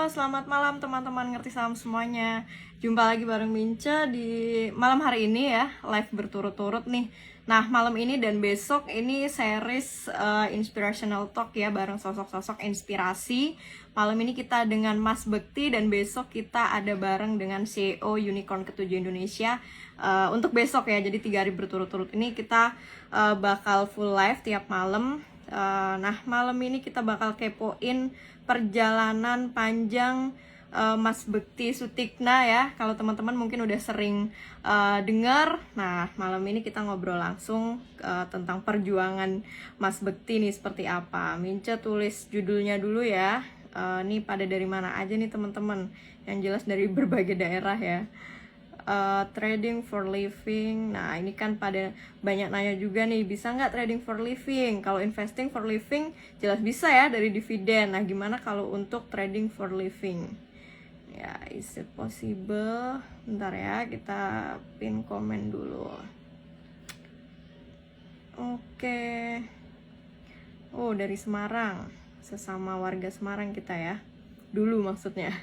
selamat malam teman-teman ngerti saham semuanya. Jumpa lagi bareng Mince di malam hari ini ya, live berturut-turut nih. Nah, malam ini dan besok ini series inspirational talk ya, bareng sosok-sosok inspirasi. Malam ini kita dengan Mas Bekti dan besok kita ada bareng dengan CEO Unicorn Ketujuh Indonesia. Untuk besok ya, jadi 3 hari berturut-turut ini kita bakal full live tiap malam. Nah, malam ini kita bakal kepoin perjalanan panjang Mas Bekti Sutikna ya. Kalau teman-teman mungkin udah sering dengar. Nah, malam ini kita ngobrol langsung tentang perjuangan Mas Bekti nih seperti apa. Mince tulis judulnya dulu ya. Nih pada dari mana aja nih teman-teman? Yang jelas dari berbagai daerah ya. Trading for living. Nah, ini kan pada banyak nanya juga nih, bisa nggak trading for living? Kalau investing for living jelas bisa ya dari dividen. Nah, gimana kalau untuk trading for living? Ya, is it possible? Bentar ya, kita pin komen dulu. Oke. Oh, dari Semarang. Sesama warga Semarang kita ya. Dulu maksudnya.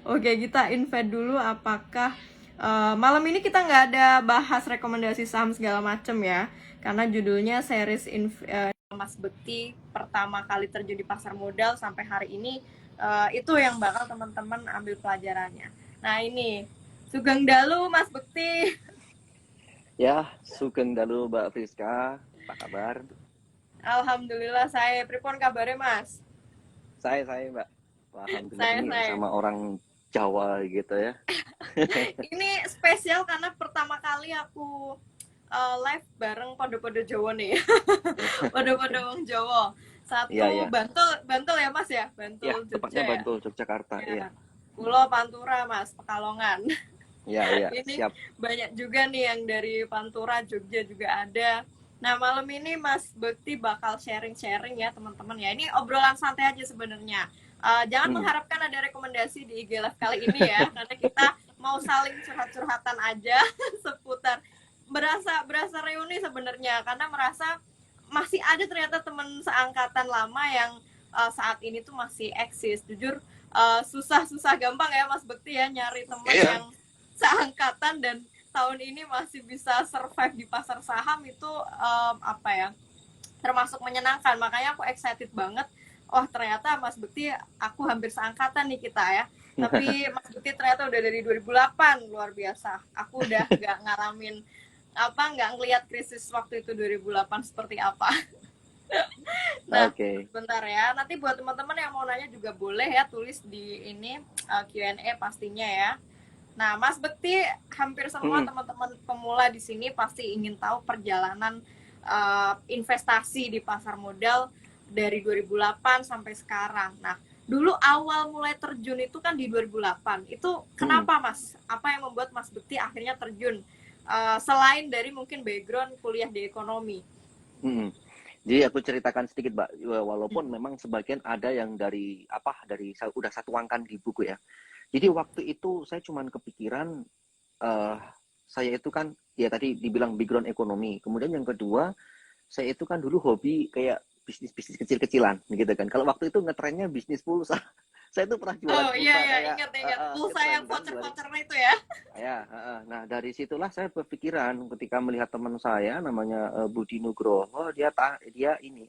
Oke, kita invite dulu apakah malam ini kita nggak ada bahas rekomendasi saham segala macem ya, karena judulnya series Mas Bekti pertama kali terjun di pasar modal sampai hari ini, itu yang bakal teman-teman ambil pelajarannya. Nah ini, Sugeng Dalu Mas Bekti. Ya, sugeng dalu Mbak Friska, apa kabar? Alhamdulillah, saya pripun kabarnya Mas? Saya Mbak, alhamdulillah Saya ini saya sama orang Jawa gitu ya. Ini spesial karena pertama kali aku live bareng Podo-Podo Jawa nih. Podo-Podo wong Jawa. Iya Satu ya, Bantul, Bantul ya Mas ya? ya Bantul tepatnya Jogja ya. Bantul Yogyakarta, Ya. iya. Pulau Pantura Mas, Pekalongan. Iya iya, Ini siap. banyak juga nih yang dari Pantura, Jogja juga ada. Nah, malam ini Mas Bekti bakal sharing-sharing ya teman-teman ya. Ini obrolan santai aja sebenarnya. Jangan Hmm. mengharapkan ada rekomendasi di IG Live kali ini ya, karena kita mau saling curhat-curhatan aja seputar berasa reuni sebenarnya, karena merasa masih ada ternyata teman seangkatan lama yang saat ini tuh masih eksis. Jujur susah-susah gampang ya Mas Bekti ya nyari teman Iya. yang seangkatan dan tahun ini masih bisa survive di pasar saham itu apa ya, termasuk menyenangkan. Makanya aku excited banget. Oh ternyata Mas Bekti aku hampir seangkatan nih kita ya. Tapi Mas Bekti ternyata udah dari 2008, luar biasa. Aku udah nggak ngalamin nggak ngelihat krisis waktu itu 2008 seperti apa. Nah, Oke. bentar ya. Nanti buat teman-teman yang mau nanya juga boleh ya, tulis di ini Q&A pastinya ya. Nah, Mas Bekti, hampir semua Hmm. teman-teman pemula di sini pasti ingin tahu perjalanan investasi di pasar modal dari 2008 sampai sekarang. Nah, dulu awal mulai terjun itu kan di 2008. Itu Hmm. kenapa, Mas? Apa yang membuat Mas Bekti akhirnya terjun? Selain dari mungkin background kuliah di ekonomi. Hmm. Jadi aku ceritakan sedikit, Mbak. Walaupun memang sebagian ada yang dari udah satu angkan di buku ya. Jadi waktu itu saya cuman kepikiran eh saya itu kan ya tadi dibilang background ekonomi. Kemudian yang kedua, saya itu kan dulu hobi kayak bisnis-bisnis kecil-kecilan gitu kan. Kalau waktu itu ngetrennya bisnis pulsa. Saya tuh pernah jualan Oh iya pulsa ya, kayak ingat pulsa ngetren yang kan jualan. voucher-voucher itu ya. Ya, nah dari situlah saya berpikiran ketika melihat teman saya namanya Budi Nugroho, dia ini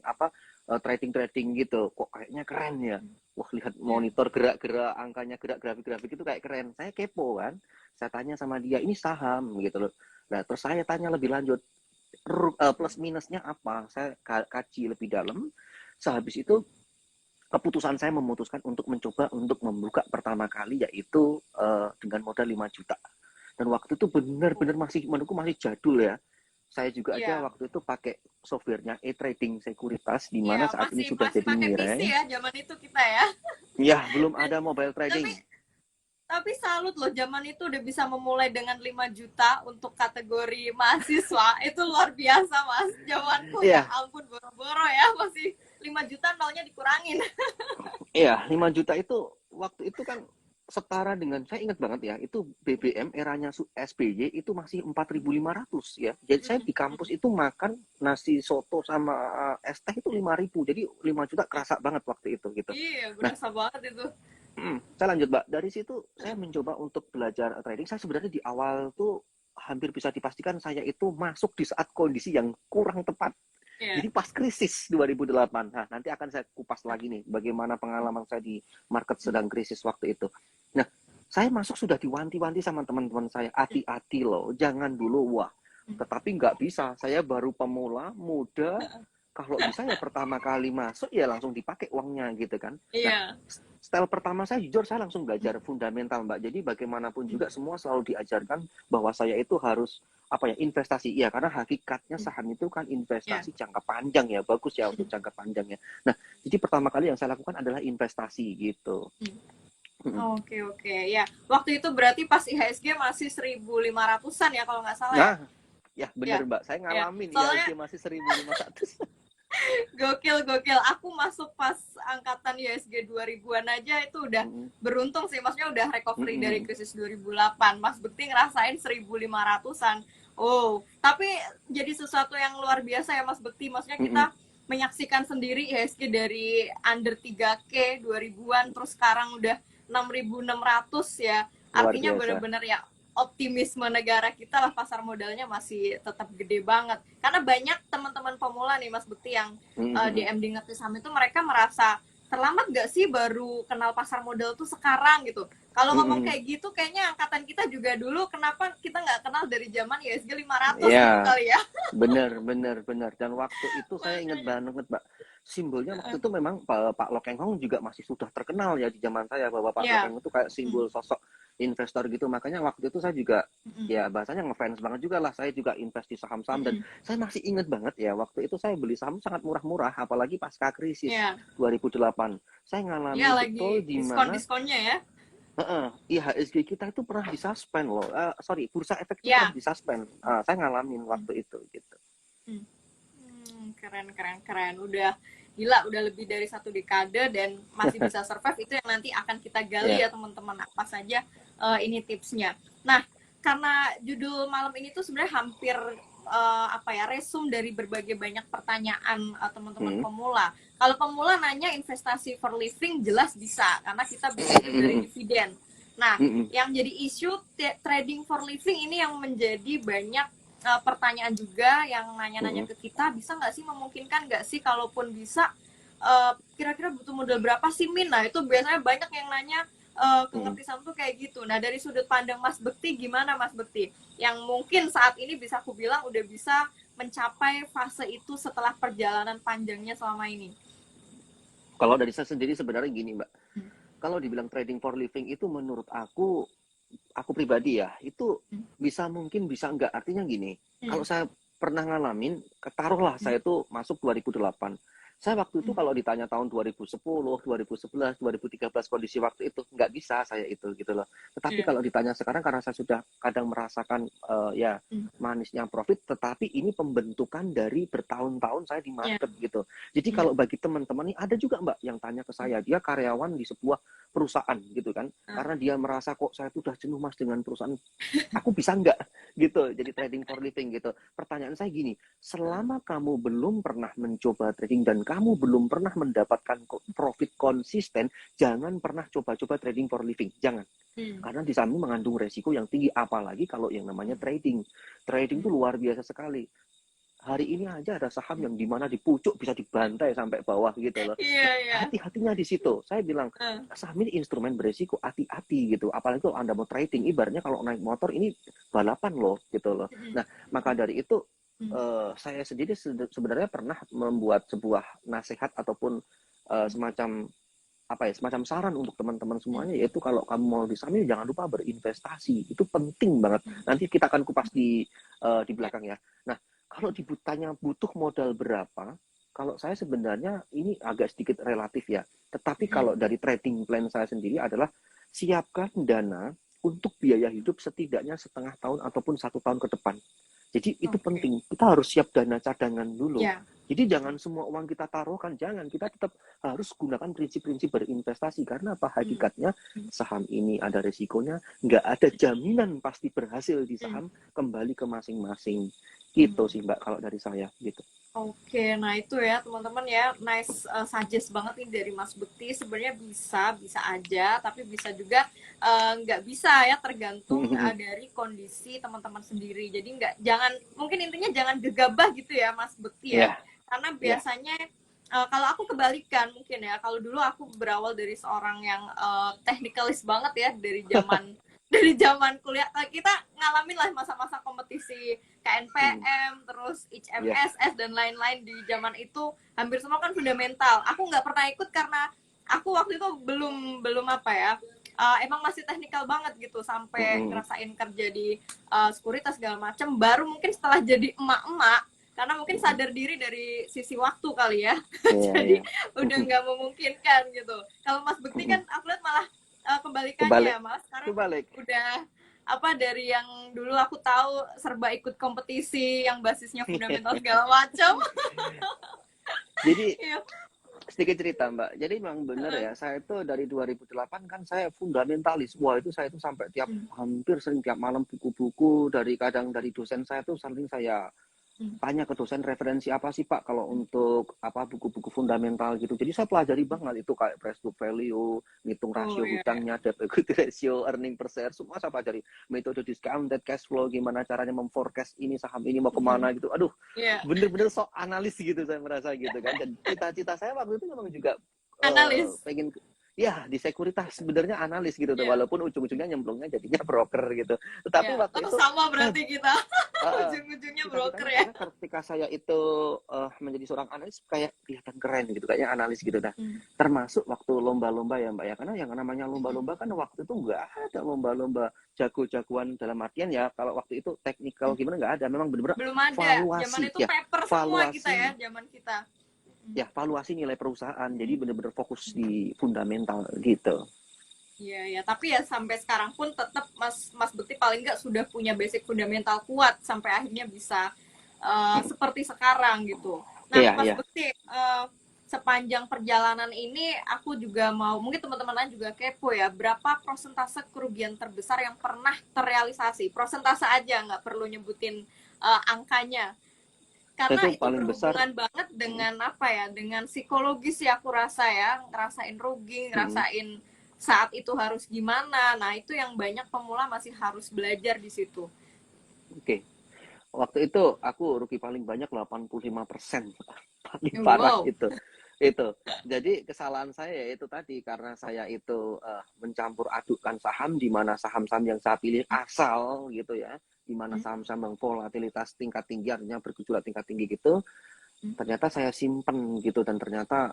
trading gitu. Kok kayaknya keren ya. Wah, lihat Ya. monitor gerak-gerak angkanya, gerak grafik-grafik itu kayak keren. Saya kepo kan. Saya tanya sama dia, ini saham gitu loh. Nah, terus saya tanya lebih lanjut, plus minusnya apa? Saya kaji lebih dalam. Sehabis itu keputusan saya memutuskan untuk mencoba untuk membuka pertama kali yaitu dengan modal 5 juta. Dan waktu itu benar-benar masih menurutku masih jadul ya. Saya juga aja Iya. waktu itu pakai softwarenya e-trading sekuritas di Iya, mana saat ini masih sudah masih jadi pakai PC mirai. ya zaman itu kita ya. Ya, belum Dan ada mobile tapi trading. tapi salut loh, zaman itu udah bisa memulai dengan 5 juta untuk kategori mahasiswa. Itu luar biasa, Mas. Zamanku ya Iya, ampun, boro-boro ya, masih 5 juta nolnya dikurangin. iya, 5 juta itu waktu itu kan setara dengan, saya ingat banget ya, itu BBM eranya SBY itu masih 4.500 ya. Jadi saya di kampus itu makan nasi soto sama es teh itu 5.000. Jadi 5 juta kerasa banget waktu itu gitu. Iya, Nah, berasa banget itu. saya lanjut Mbak. Dari situ saya mencoba untuk belajar trading. Saya sebenarnya di awal tuh hampir bisa dipastikan saya itu masuk di saat kondisi yang kurang tepat. Iya. Jadi pas krisis 2008. Nah, nanti akan saya kupas lagi nih bagaimana pengalaman saya di market sedang krisis waktu itu. Nah, saya masuk sudah diwanti-wanti sama teman-teman saya, hati-hati loh, jangan dulu, wah. Tetapi nggak bisa, saya baru pemula, muda, kalau bisa ya pertama kali masuk ya langsung dipakai uangnya gitu kan. Nah, Iya. style pertama saya jujur saya langsung belajar fundamental Mbak. Jadi bagaimanapun juga semua selalu diajarkan bahwa saya itu harus apa ya, investasi. Iya, karena hakikatnya saham itu kan Iya. investasi jangka panjang ya, bagus ya untuk jangka panjangnya. Nah, jadi pertama kali yang saya lakukan adalah investasi gitu. Oke, oke. Ya, waktu itu berarti pas IHSG masih 1.500-an ya kalau nggak salah ya. Nah, ya Ya. bener Mbak, saya Ya. ngalamin Soalnya IHSG masih 1.500. gokil, gokil. Aku masuk pas angkatan IHSG 2000-an aja itu udah beruntung sih. Maksudnya udah recovery dari krisis 2008. Mas Bekti ngerasain 1.500-an. Oh, tapi jadi sesuatu yang luar biasa ya Mas Bekti. Maksudnya kita menyaksikan sendiri IHSG dari under 3K 2000-an terus sekarang udah 6.600 ya. Luar Artinya biasa. benar-benar ya optimisme negara kita lah, pasar modalnya masih tetap gede banget. Karena banyak teman-teman pemula nih Mas Bekti yang DM di Ngerti Saham itu mereka merasa terlambat gak sih baru kenal pasar modal tuh sekarang gitu. Kalau ngomong kayak gitu kayaknya angkatan kita juga dulu kenapa kita nggak kenal dari zaman ISG 500 gitu Ya, kali ya. bener. Dan waktu itu saya ingat Makanya. banget, Mbak. Simbolnya waktu itu memang Pak Lokeng Hong juga masih sudah terkenal ya di zaman saya, bahwa Pak Ya. Lokeng itu kayak simbol sosok investor gitu. Makanya waktu itu saya juga ya bahasanya ngefans banget juga lah. Saya juga invest di saham-saham dan saya masih ingat banget ya waktu itu saya beli saham sangat murah-murah, apalagi pasca krisis Ya. 2008. Saya Ya ngalami betul lagi di mana diskon-diskonnya ya. IHSG kita itu pernah disuspend loh. Sorry, bursa efek itu pernah Ya. disuspend. Saya ngalamin waktu itu gitu. Keren. Udah gila, udah lebih dari 1 dekade dan masih bisa survive. Itu yang nanti akan kita gali ya teman-teman, apa saja ini tipsnya. Nah, karena judul malam ini tuh sebenarnya hampir resume dari berbagai banyak pertanyaan teman-teman pemula. Kalau pemula nanya investasi for living jelas bisa, karena kita bisa hidup dari dividen. Nah, yang jadi isu trading for living ini yang menjadi banyak pertanyaan juga yang nanya-nanya ke kita, bisa nggak sih, memungkinkan nggak sih, kalaupun bisa kira-kira butuh modal berapa sih Min? Nah itu biasanya banyak yang nanya ke Ngerti Saham tuh kayak gitu. Nah dari sudut pandang Mas Bekti gimana Mas Bekti? Yang mungkin saat ini bisa aku bilang udah bisa mencapai fase itu setelah perjalanan panjangnya selama ini. Kalau dari saya sendiri sebenarnya gini Mbak, kalau dibilang trading for living itu menurut aku pribadi ya, itu bisa mungkin bisa enggak. Artinya gini, kalau saya pernah ngalamin, taruhlah saya tuh masuk 2008. Saya waktu itu kalau ditanya tahun 2010, 2011, 2013 kondisi waktu itu nggak bisa saya itu gitu loh. Tetapi kalau ditanya sekarang karena saya sudah kadang merasakan ya manisnya profit, tetapi ini pembentukan dari bertahun-tahun saya di market gitu. Jadi kalau bagi teman-teman nih ada juga Mbak yang tanya ke saya, dia karyawan di sebuah perusahaan gitu kan, karena dia merasa kok saya tuh udah jenuh Mas dengan perusahaan, aku bisa nggak gitu jadi trading for living gitu. Pertanyaan saya gini, selama kamu belum pernah mencoba trading dan kamu belum pernah mendapatkan profit konsisten, jangan pernah coba-coba trading for living, jangan. Karena di sana mengandung resiko yang tinggi, apalagi kalau yang namanya trading itu luar biasa sekali. Hari ini aja ada saham yang dimana di pucuk bisa dibantai sampai bawah gitu loh. Nah, hati-hatinya di situ. Saya bilang saham ini instrumen beresiko, hati-hati gitu. Apalagi kalau Anda mau trading, ibaratnya kalau naik motor ini balapan loh gitu loh. Nah, maka dari itu saya sendiri sebenarnya pernah membuat sebuah nasihat ataupun semacam semacam saran untuk teman-teman semuanya, yaitu kalau kamu mau di saham ini jangan lupa berinvestasi. Itu penting banget. Nanti kita akan kupas di belakang ya. Nah, kalau ditanya butuh modal berapa, kalau saya sebenarnya ini agak sedikit relatif ya. Tetapi kalau dari trading plan saya sendiri adalah siapkan dana untuk biaya hidup setidaknya setengah tahun ataupun 1 tahun ke depan. Jadi itu Oke. penting, kita harus siap dana cadangan dulu. Ya. Jadi jangan semua uang kita taruhkan, jangan. Kita tetap harus gunakan prinsip-prinsip berinvestasi. Karena apa? Hmm. Hakikatnya saham ini ada resikonya, nggak ada jaminan pasti berhasil di Hmm. saham, kembali ke masing-masing. Gitu Hmm. sih Mbak, kalau dari saya gitu. Oke, nah itu ya teman-teman ya, nice suggest banget nih dari Mas Bekti. Sebenarnya bisa aja, tapi bisa juga nggak bisa ya, tergantung dari kondisi teman-teman sendiri. Jadi jangan, mungkin intinya jangan gegabah gitu ya Mas Bekti ya, Iya, karena iya. biasanya kalau aku kebalikan mungkin ya, kalau dulu aku berawal dari seorang yang technicalis banget ya, dari zaman dari zaman kuliah. Kita ngalamin lah masa-masa kompetisi KNPM, terus Iya. HMSS dan lain-lain di zaman itu, hampir semua kan fundamental. Aku nggak pernah ikut karena aku waktu itu belum apa ya, emang masih teknikal banget gitu, sampai ngerasain kerja di sekuritas segala macam. Baru mungkin setelah jadi emak-emak, karena mungkin sadar diri dari sisi waktu kali ya. Iya, Jadi iya. udah nggak memungkinkan gitu. Kalau Mas Bekti kan aku lihat malah kebalikannya Kebalik, ya Mas. Sekarang kebalik. udah apa, dari yang dulu aku tahu serba ikut kompetisi yang basisnya fundamental segala macam. Jadi Iya. sedikit cerita Mbak. Jadi memang benar ya, saya itu dari 2008 kan saya fundamentalis. Wah itu saya itu sampai hampir sering tiap malam buku-buku dari kadang dari dosen saya tuh sering saya tanya ke dosen referensi apa sih Pak kalau untuk apa buku-buku fundamental gitu. Jadi saya pelajari banget itu kayak price book value, ngitung Oh rasio iya. hutangnya, debt equity ratio, earning per share, semua saya pelajari. Metode discounted cash flow, gimana caranya memforecast ini saham ini mau kemana gitu. Aduh, Iya. bener-bener sok analis gitu saya merasa gitu kan. Dan cita-cita saya waktu itu memang juga Analis. pengen ya di sekuritas sebenarnya analis gitu tuh, Iya. walaupun ujung-ujungnya nyemplungnya jadinya broker gitu. Tetapi Iya. waktu Oh, itu sama saya berarti kita. uh, Ujung-ujungnya broker cita-citanya ya. karena ketika saya itu menjadi seorang analis kayak kelihatan keren gitu, kayaknya analis gitu dah. Termasuk waktu lomba-lomba ya Mbak ya, karena yang namanya lomba-lomba kan waktu itu nggak ada lomba-lomba jago-jagoan dalam artian ya kalau waktu itu teknikal gimana nggak ada, memang benar-benar Belum ada. Zaman valuasi itu ya, paper semua kita ya, valuasi zaman kita. ya valuasi nilai perusahaan, jadi benar-benar fokus di fundamental gitu. Iya ya, tapi ya sampai sekarang pun tetap Mas Bekti paling nggak sudah punya basic fundamental kuat sampai akhirnya bisa seperti sekarang gitu. Nah, Iya, Mas iya. Bekti, sepanjang perjalanan ini aku juga mau, mungkin teman-teman lain juga kepo ya, berapa prosentase kerugian terbesar yang pernah terrealisasi? Prosentase aja, nggak perlu nyebutin angkanya. Karena Itu itu paling besar. berhubungan banget dengan apa ya, dengan psikologis ya, aku rasa ya, ngerasain rugi, ngerasain saat itu harus gimana. Nah, itu yang banyak pemula masih harus belajar di situ. Oke. Waktu itu aku rugi paling banyak 85%. Paling parah Wow. itu. Itu. Jadi kesalahan saya itu tadi karena saya itu mencampur adukkan saham di mana saham-saham yang saya pilih asal gitu ya, di mana saham-saham yang volatilitas tingkat tinggi artinya bergejolak tingkat tinggi gitu, ternyata saya simpen gitu dan ternyata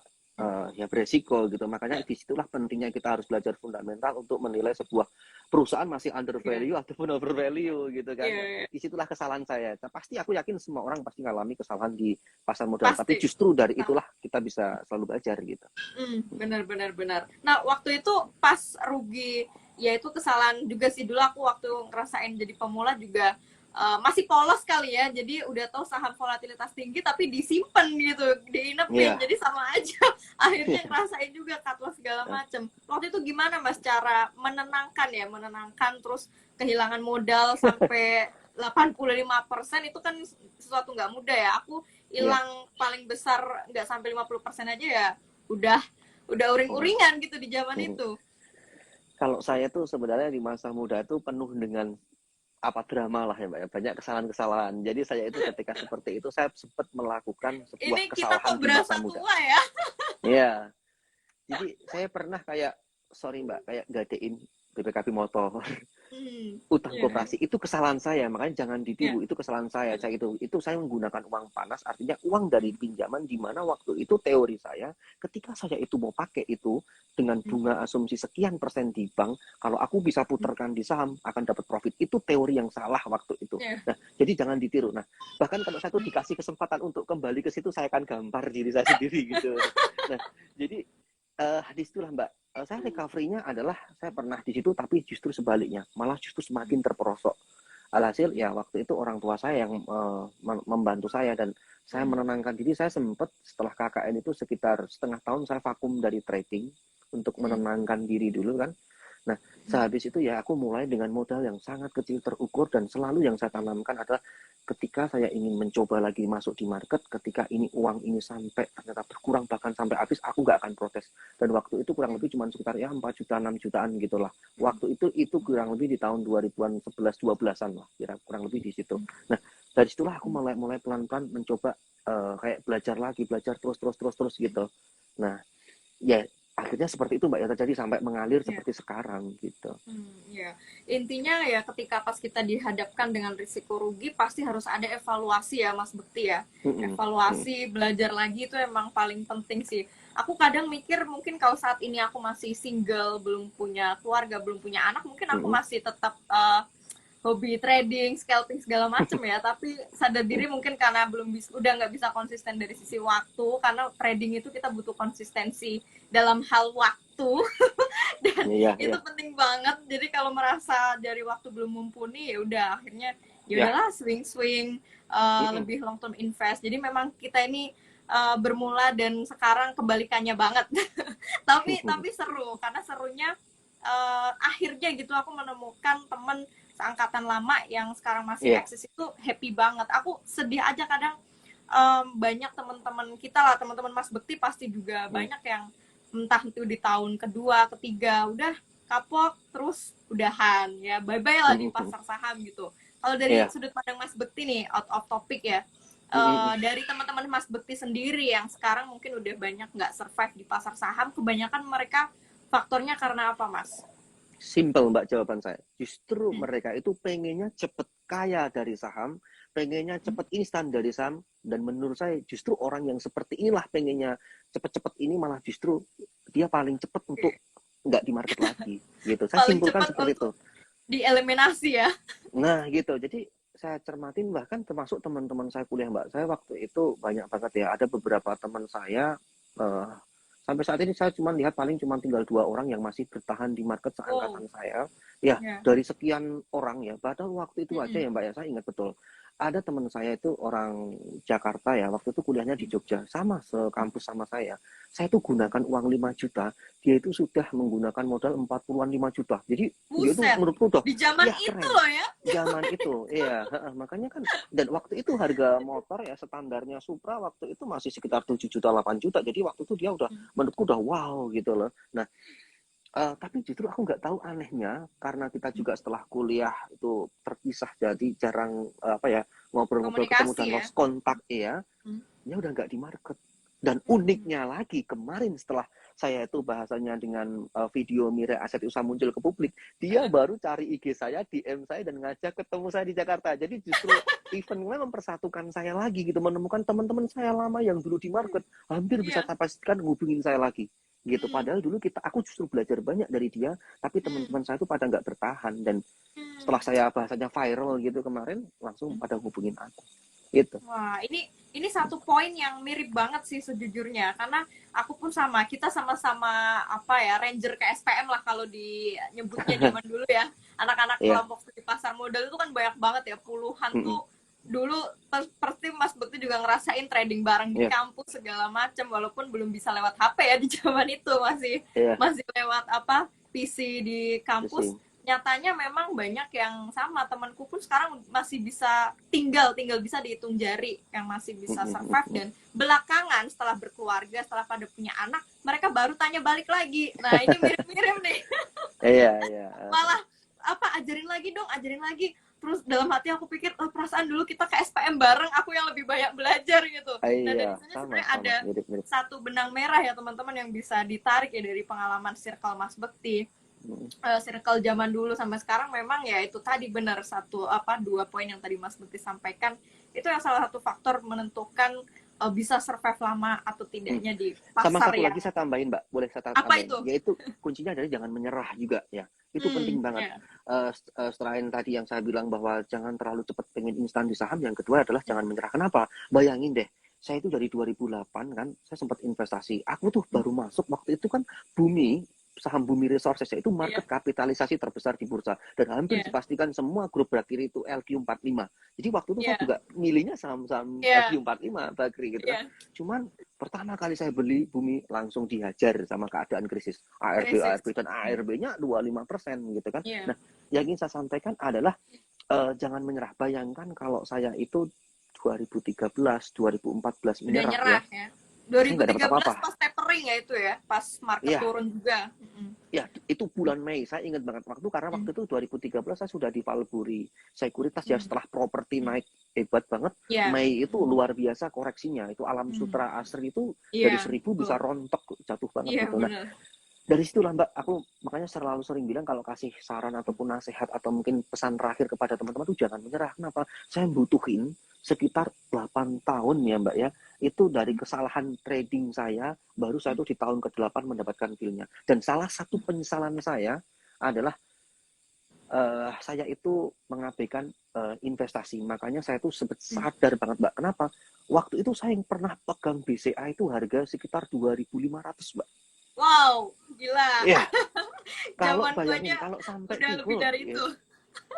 ya beresiko gitu. Makanya disitulah pentingnya kita harus belajar fundamental untuk menilai sebuah perusahaan masih under Iya. value ataupun over value gitu kan. Nah, Iya, disitulah kesalahan saya. Nah, pasti aku yakin semua orang pasti ngalami kesalahan di pasar modal. Tapi pasti. justru dari Nah, itulah kita bisa selalu belajar gitu. benar. Nah, waktu itu pas rugi, ya itu kesalahan juga sih. Dulu aku waktu ngerasain jadi pemula juga masih polos kali ya. Jadi udah tahu saham volatilitas tinggi tapi disimpan gitu, diinepin. Iya. Jadi sama aja. Akhirnya ngerasain juga cut loss segala macem. Waktu itu gimana Mas cara menenangkan terus kehilangan modal sampai 85% itu kan sesuatu nggak mudah ya. Aku Iya. hilang paling besar nggak sampai 50% aja ya udah uring-uringan gitu di zaman itu. Kalau saya tuh sebenarnya di masa muda itu penuh dengan apa drama lah ya Mbak ya, banyak kesalahan-kesalahan. Jadi saya itu ketika seperti itu saya sempat melakukan sebuah Ini kita kesalahan kok di masa berasa muda. tua ya. Iya. Jadi saya pernah kayak sorry Mbak, kayak gadein BPKB motor, utang Iya. koperasi itu kesalahan saya, makanya jangan Iya. ditiru, itu kesalahan saya. Itu saya menggunakan uang panas, artinya uang dari pinjaman di mana waktu itu teori saya ketika saya itu mau pakai itu dengan bunga asumsi sekian persen di bank, kalau aku bisa putarkan di saham akan dapat profit. Itu teori yang salah waktu itu. Iya. Nah, jadi jangan ditiru. Nah, bahkan kalau saya tuh dikasih kesempatan untuk kembali ke situ saya akan gampar diri saya sendiri gitu. Nah, jadi disitulah Mbak, saya recovery-nya adalah saya pernah di situ tapi justru sebaliknya, malah justru semakin terperosok. Alhasil ya waktu itu orang tua saya yang membantu saya, dan saya menenangkan diri. Saya sempat setelah KKN itu sekitar setengah tahun saya vakum dari trading untuk menenangkan diri dulu kan. Nah, sehabis itu ya aku mulai dengan modal yang sangat kecil terukur, dan selalu yang saya tanamkan adalah ketika saya ingin mencoba lagi masuk di market, ketika ini uang ini sampai ternyata berkurang bahkan sampai habis, aku nggak akan protes. Dan waktu itu kurang lebih cuma sekitar ya 4 juta 6 jutaan gitulah. Waktu itu kurang lebih di tahun 2011 12-an lah, kira kurang lebih di situ. Nah, dari situlah aku mulai pelan-pelan mencoba kayak belajar terus gitu. Nah, ya akhirnya seperti itu Mbak ya, terjadi sampai mengalir Ya. seperti sekarang gitu. Ya. Intinya ya ketika pas kita dihadapkan dengan risiko rugi pasti harus ada evaluasi ya Mas Bekti ya. Mm-mm. Mm. Evaluasi, belajar lagi itu emang paling penting sih. Aku kadang mikir mungkin kalau saat ini aku masih single, belum punya keluarga, belum punya anak, mungkin aku Mm-mm. masih tetap hobi trading, scalping segala macem ya. Tapi sadar diri mungkin karena belum bisa, udah nggak bisa konsisten dari sisi waktu, karena trading itu kita butuh konsistensi dalam hal waktu. Dan Iya, itu iya. penting banget. Jadi kalau merasa dari waktu belum mumpuni, ya udah akhirnya ya Ya. udahlah swing Mm-mm. lebih long term invest. Jadi memang kita ini bermula dan sekarang kebalikannya banget. Tapi seru karena serunya akhirnya gitu aku menemukan temen seangkatan lama yang sekarang masih Iya. eksis, itu happy banget. Aku sedih aja kadang, banyak teman-teman kita lah, teman-teman Mas Bekti pasti juga Mm. banyak yang entah itu di tahun kedua, ketiga udah kapok terus udahan ya, bye bye lah di Mm-mm. pasar saham gitu. Kalau dari Iya. sudut pandang Mas Bekti nih, out of topic ya, Mm-mm. dari teman-teman Mas Bekti sendiri yang sekarang mungkin udah banyak nggak survive di pasar saham, kebanyakan mereka faktornya karena apa Mas? Simple Mbak jawaban saya. Justru Hmm. mereka itu pengennya cepet kaya dari saham, pengennya cepet instan dari saham, dan menurut saya justru orang yang seperti inilah pengennya cepet-cepet ini malah justru dia paling cepet untuk nggak di market lagi gitu. Saya Paling simpulkan cepat seperti itu. untuk dieliminasi ya. Nah gitu, jadi saya cermatin bahkan termasuk teman-teman saya kuliah Mbak. Saya waktu itu banyak banget ya, ada beberapa teman saya, eh, sampai saat ini saya cuma lihat paling cuma tinggal 2 orang yang masih bertahan di market Wow. seangkatan saya. Ya, Ya. dari sekian orang ya, padahal waktu itu aja Mm-mm. ya Mbak ya, saya ingat betul. Ada teman saya itu orang Jakarta ya, waktu itu kuliahnya di Jogja, sama sekampus sama saya. Saya tuh gunakan uang 5 juta, dia itu sudah menggunakan modal 40-an 5 juta. Jadi dia itu Buset. menurutku udah, Di zaman ya itu keren loh ya. zaman itu, iya, makanya kan, dan waktu itu harga motor ya standarnya Supra waktu itu masih sekitar 7 juta 8 juta, jadi waktu itu dia udah, menurutku udah wow gitu loh. Nah, tapi justru aku nggak tahu anehnya, karena kita juga setelah kuliah itu terpisah, jadi jarang apa ya, ngobrol-ngobrol, ketemu Komunikasi dan ya. lost kontak ya, Hmm. dia udah nggak di market. Dan uniknya lagi kemarin setelah saya itu bahasanya dengan video Mirai Aset Usaha muncul ke publik, dia baru cari IG saya, DM saya, dan ngajak ketemu saya di Jakarta. Jadi justru eventnya mempersatukan saya lagi gitu, menemukan teman-teman saya lama yang dulu di market, hampir bisa Iya. saya pastikan hubungin saya lagi gitu. Hmm. Padahal dulu aku justru belajar banyak dari dia, tapi Hmm. teman-teman saya itu pada nggak bertahan, dan setelah Hmm. saya bahasanya viral gitu kemarin, langsung pada hubungin aku gitu. Wah, ini satu poin yang mirip banget sih sejujurnya, karena aku pun sama, kita sama-sama apa ya, ranger ke SPM lah kalau dinyebutnya zaman dulu ya. Anak-anak Iya. kelompok studi pasar modal itu kan banyak banget ya, puluhan Mm-mm. tuh dulu. Pasti Mas Bekti juga ngerasain trading bareng di Iya. kampus segala macam, walaupun belum bisa lewat HP ya di zaman itu, masih Iya. masih lewat apa, PC di kampus. Pusing. Nyatanya memang banyak yang sama, temanku pun sekarang masih bisa tinggal bisa dihitung jari yang masih bisa survive, dan belakangan setelah berkeluarga, setelah pada punya anak, mereka baru tanya balik lagi. Nah ini mirip-mirip nih. Iya, iya. Malah apa, ajarin lagi dong, ajarin lagi. Terus dalam hati aku pikir, oh, perasaan dulu kita ke SPM bareng, aku yang lebih banyak belajar gitu. Nah Iya, dari sini sebenarnya sama-sama, ada mirip-mirip. satu benang merah ya teman-teman yang bisa ditarik ya dari pengalaman circle Mas Bekti. Circle zaman dulu sampai sekarang memang ya itu tadi benar, satu apa, 2 poin yang tadi Mas Bekti sampaikan, itu yang salah satu faktor menentukan bisa survive lama atau tidaknya di Sama pasar satu yang lagi saya tambahin Mbak, boleh saya apa tambahin, itu. yaitu kuncinya adalah jangan menyerah juga ya. Itu penting banget. Ya. Selain tadi yang saya bilang bahwa jangan terlalu cepat pengen instan di saham, yang kedua adalah jangan menyerah. Kenapa? Bayangin deh, saya itu dari 2008 kan, saya sempat investasi. Aku tuh baru masuk waktu itu kan bumi saham Bumi Resources itu Iya, market kapitalisasi terbesar di bursa dan hampir iya, dipastikan semua grup Bakri itu LQ45. Jadi waktu itu saya iya, juga milihnya saham-saham iya, LQ45 Bakri gitu kan. iya, Cuman pertama kali saya beli Bumi langsung dihajar sama keadaan krisis. ARB krisis. ARB dan ARB-nya 25% gitu kan. Iya, Nah, yang ingin saya sampaikan adalah jangan menyerah. Bayangkan kalau saya itu 2013, 2014 udah menyerah ya, nyerah ya. saya nggak dapat 2013 apa-apa. pas tapering ya itu ya, pas market Iya, turun juga. Mm-mm. ya, itu bulan Mei. Saya ingat banget waktu karena Mm, waktu itu 2013 saya sudah di Valburi Sekuritas ya mm, setelah properti mm. naik hebat banget. Iya, Mei itu mm, luar biasa koreksinya. Itu Alam mm. Sutra Asri itu dari Iya, 1000 betul. bisa rontok jatuh banget Iya gitu. Nah, benar. dari situlah Mbak, aku makanya selalu sering bilang kalau kasih saran ataupun nasihat atau mungkin pesan terakhir kepada teman-teman tuh jangan menyerah. Kenapa? Saya butuhin sekitar 8 tahun ya Mbak ya. Itu dari kesalahan trading saya, baru saya tuh di tahun ke-8 mendapatkan feel-nya. Dan salah satu penyesalan saya adalah saya itu mengabaikan investasi. Makanya saya tuh sempat sadar banget Mbak. Kenapa? Waktu itu saya yang pernah pegang BCA itu harga sekitar 2.500 Mbak. Wow, gila. Ya, kalau Zamanku bayangin aja kalau sampai udah di lebih hold dari ya, itu.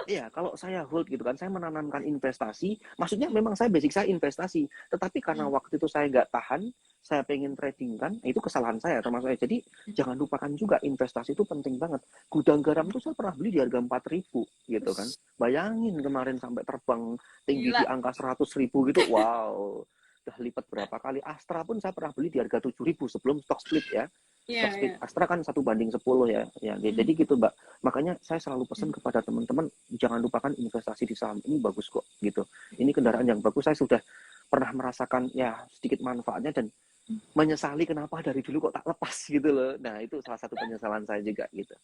iya kalau saya hold gitu kan, saya menanamkan investasi, maksudnya memang saya basic saya investasi, tetapi karena Mm, waktu itu saya nggak tahan, saya pengen trading kan, itu kesalahan saya termasuk saya. Jadi jangan lupakan juga investasi itu penting banget. Gudang garam itu saya pernah beli di harga 4.000 gitu kan. Us, Bayangin kemarin sampai terbang tinggi di gila. angka 100.000 gitu, wow. Udah lipat berapa kali. Astra pun saya pernah beli di harga 7.000 sebelum stock split ya. Iya, Stock split iya. Astra kan 1:10 ya. Ya, Mm, jadi gitu Mbak. Makanya saya selalu pesan mm, kepada teman-teman jangan lupakan investasi di saham ini bagus kok gitu. Ini mm, kendaraan yang bagus. Saya sudah pernah merasakan ya sedikit manfaatnya dan mm. menyesali kenapa dari dulu kok tak lepas gitu loh. Nah, itu salah satu penyesalan saya juga gitu.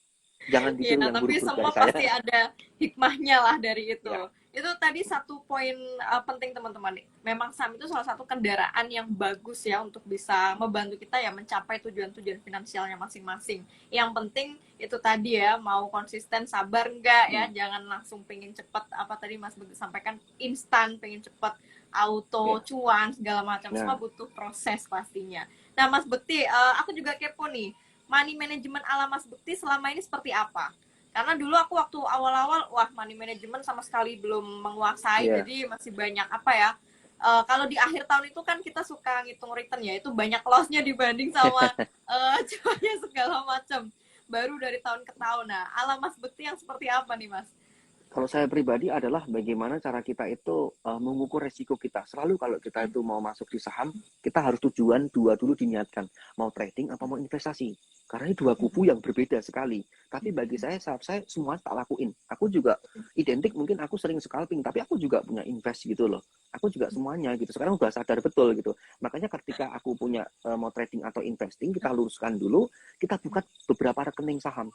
Jangan Iya, ditiru yang tapi buruk-buruk dari semua saya. pasti ada hikmahnya lah dari itu. Ya, Itu tadi satu poin penting teman-teman. Memang saham itu salah satu kendaraan yang bagus ya untuk bisa membantu kita ya mencapai tujuan-tujuan finansialnya masing-masing. Yang penting itu tadi ya, mau konsisten, sabar enggak ya, hmm, jangan langsung pengen cepet apa tadi Mas Begi sampaikan instan, pengen cepet auto ya. cuan segala macam. Semua Nah, butuh proses pastinya. Nah, Mas Bekti, aku juga kepo nih money management ala Mas Bekti selama ini seperti apa? Karena dulu aku waktu awal-awal, wah money management sama sekali belum menguasai, ya. jadi masih banyak apa ya. Kalau di akhir tahun itu kan kita suka ngitung return ya, itu banyak lossnya dibanding sama cuannya segala macam. Baru dari tahun ke tahun. Nah, ala Mas Bekti yang seperti apa nih Mas? Kalau saya pribadi adalah bagaimana cara kita itu mengukur resiko kita. Selalu kalau kita Hmm. itu mau masuk di saham, kita harus tujuan dua dulu diniatkan. Mau trading apa mau investasi. Karena ini dua kubu yang berbeda sekali. Tapi bagi saya semua tak lakuin. Aku juga identik, mungkin aku sering scalping, tapi aku juga punya invest gitu loh. Aku juga semuanya gitu. Sekarang udah sadar betul gitu. Makanya ketika aku punya mau trading atau investing, kita luruskan dulu, kita buka beberapa rekening saham.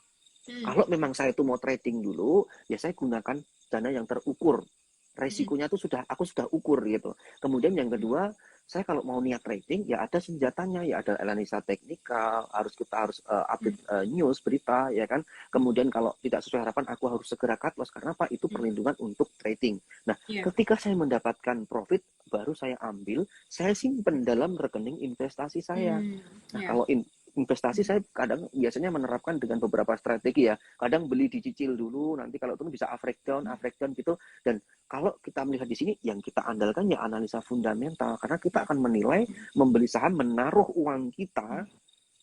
Hmm. Kalau memang saya itu mau trading dulu, ya saya gunakan dana yang terukur. Hmm. Resikonya tuh aku sudah ukur gitu. Kemudian yang kedua, saya kalau mau niat trading, ya ada senjatanya, ya ada analisa teknikal, kita harus update news, berita, ya kan. Kemudian kalau tidak sesuai harapan, aku harus segera cut loss karena apa? Itu perlindungan untuk trading. Nah, Iya. ketika saya mendapatkan profit, baru saya ambil, saya simpen dalam rekening investasi saya. Hmm. Nah, Iya. kalau investasi saya kadang biasanya menerapkan dengan beberapa strategi ya. Kadang beli dicicil dulu, nanti kalau turun bisa average down gitu. Dan kalau kita melihat di sini, yang kita andalkan ya analisa fundamental. Karena kita akan menilai, membeli saham, menaruh uang kita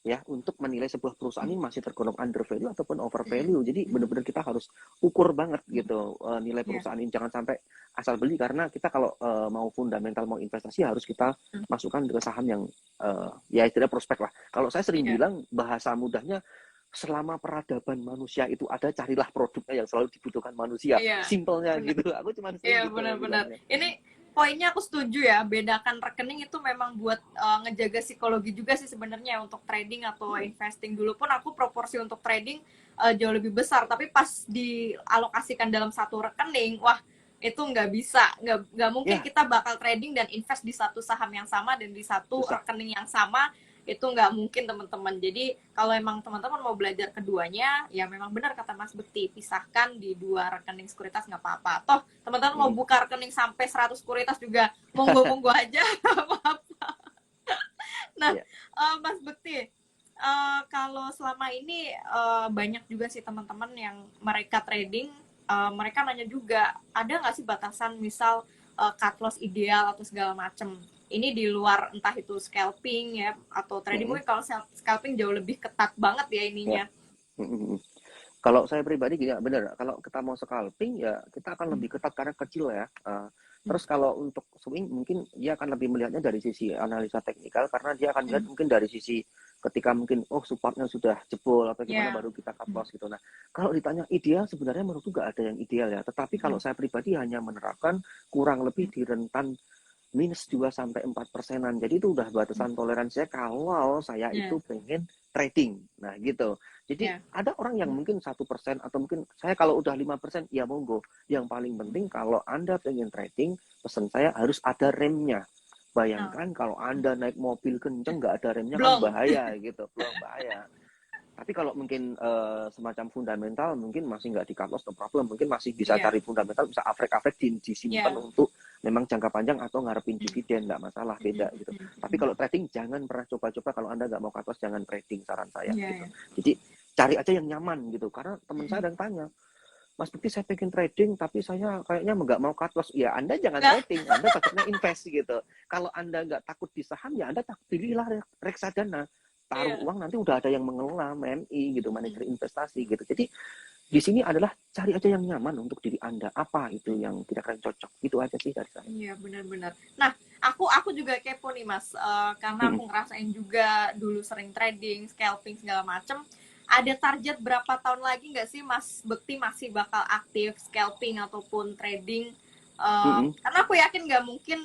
ya untuk menilai sebuah perusahaan ini masih tergolong under value ataupun over value. Jadi benar-benar kita harus ukur banget gitu nilai Iya. perusahaan ini, jangan sampai asal beli karena kita kalau mau fundamental mau investasi harus kita masukkan ke saham yang ya istilahnya prospek lah. Kalau saya sering Iya. bilang bahasa mudahnya, selama peradaban manusia itu ada, carilah produknya yang selalu dibutuhkan manusia. Iya. Simpelnya Benar. gitu. Aku cuma sering Iya gitu benar-benar. bilangnya. Ini poinnya aku setuju ya. Bedakan rekening itu memang buat ngejaga psikologi juga sih sebenarnya untuk trading atau investing. Dulu pun aku proporsi untuk trading jauh lebih besar. Tapi pas dialokasikan dalam satu rekening, wah itu nggak bisa. Nggak mungkin Ya, kita bakal trading dan invest di satu saham yang sama dan di satu susah. rekening yang sama. Itu nggak mungkin teman-teman. Jadi kalau emang teman-teman mau belajar keduanya, ya memang benar kata Mas Bekti, pisahkan di dua rekening sekuritas nggak apa-apa. Toh teman-teman mau Hmm. buka rekening sampai 100 sekuritas juga monggo-monggo aja, nggak apa-apa. Nah, Ya. Mas Bekti, Kalau selama ini banyak juga sih teman-teman yang mereka trading, mereka nanya juga ada nggak sih batasan misal cut loss ideal atau segala macem. Ini di luar entah itu scalping ya atau trading, Mm-mm. mungkin kalau scalping jauh lebih ketat banget ya Ya. ininya. Mm-mm. Kalau saya pribadi gini, ya bener, kalau kita mau scalping ya kita akan lebih ketat karena kecil ya. Terus kalau untuk swing mungkin dia akan lebih melihatnya dari sisi analisa teknikal karena dia akan melihat mungkin dari sisi ketika mungkin supportnya sudah jebol atau gimana Ya. baru kita cut loss gitu. Nah, kalau ditanya ideal sebenarnya menurutku nggak ada yang ideal ya. Tetapi kalau saya pribadi hanya menerapkan kurang lebih di rentan minus 2 sampai 4%-an. Jadi itu udah batasan toleransinya kalau saya Ya. itu pengen trading. Nah, gitu. Jadi Ya. ada orang yang mungkin 1% atau mungkin saya kalau udah 5% ya monggo. Yang paling penting kalau Anda pengen trading, pesan saya harus ada remnya. Nah, Bayangkan kalau Anda naik mobil kenceng nggak ada remnya kan belum. bahaya gitu, belum bahaya. Tapi kalau mungkin semacam fundamental mungkin masih nggak di cut loss, no problem. Mungkin masih bisa Iya. cari fundamental, bisa average disimpan Ya. untuk memang jangka panjang atau ngarepin dividen, nggak masalah, beda gitu. Tapi kalau trading jangan pernah coba-coba, kalau Anda nggak mau cut loss jangan trading, saran saya Iya. gitu. Ya. Jadi cari aja yang nyaman gitu. Karena teman saya ada yang tanya, Mas Bukti saya pengen trading tapi saya kayaknya nggak mau cut loss. Ya Anda jangan Nah, trading, Anda cocoknya invest gitu. Kalau Anda nggak takut di saham ya Anda pilihlah reksadana, taruh iya. uang nanti udah ada yang mengelola MI gitu, manajer investasi gitu. Jadi di sini adalah cari aja yang nyaman untuk diri Anda, apa itu yang kira-kira cocok, itu aja sih dari saya. Iya, benar-benar. Nah, aku juga kepo nih Mas, karena Hmm. aku ngerasain juga dulu sering trading, scalping segala macem. Ada target berapa tahun lagi nggak sih Mas Bekti masih bakal aktif scalping ataupun trading? Hmm. Karena aku yakin nggak mungkin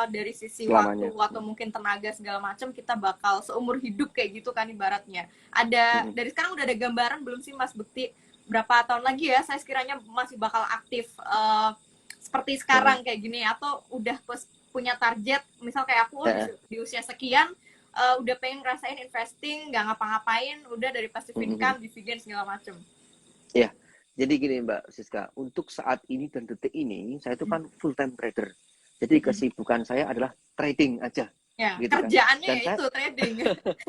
dari sisi waktu Selamanya. atau mungkin tenaga segala macam kita bakal seumur hidup kayak gitu kan ibaratnya. Ada Hmm. dari sekarang udah ada gambaran belum sih Mas Bekti berapa tahun lagi ya saya sekiranya masih bakal aktif seperti Hmm. sekarang kayak gini, atau udah punya target misal kayak aku Hmm. di usia sekian udah pengen ngerasain investing nggak ngapa-ngapain udah dari passive Hmm. income dividen segala macem. Ya, jadi gini Mbak Siska, untuk saat ini dan detik ini, saya itu kan full time trader. Jadi kesibukan saya adalah trading aja, Ya gitu kan. kerjaannya ya Dan saya, itu trading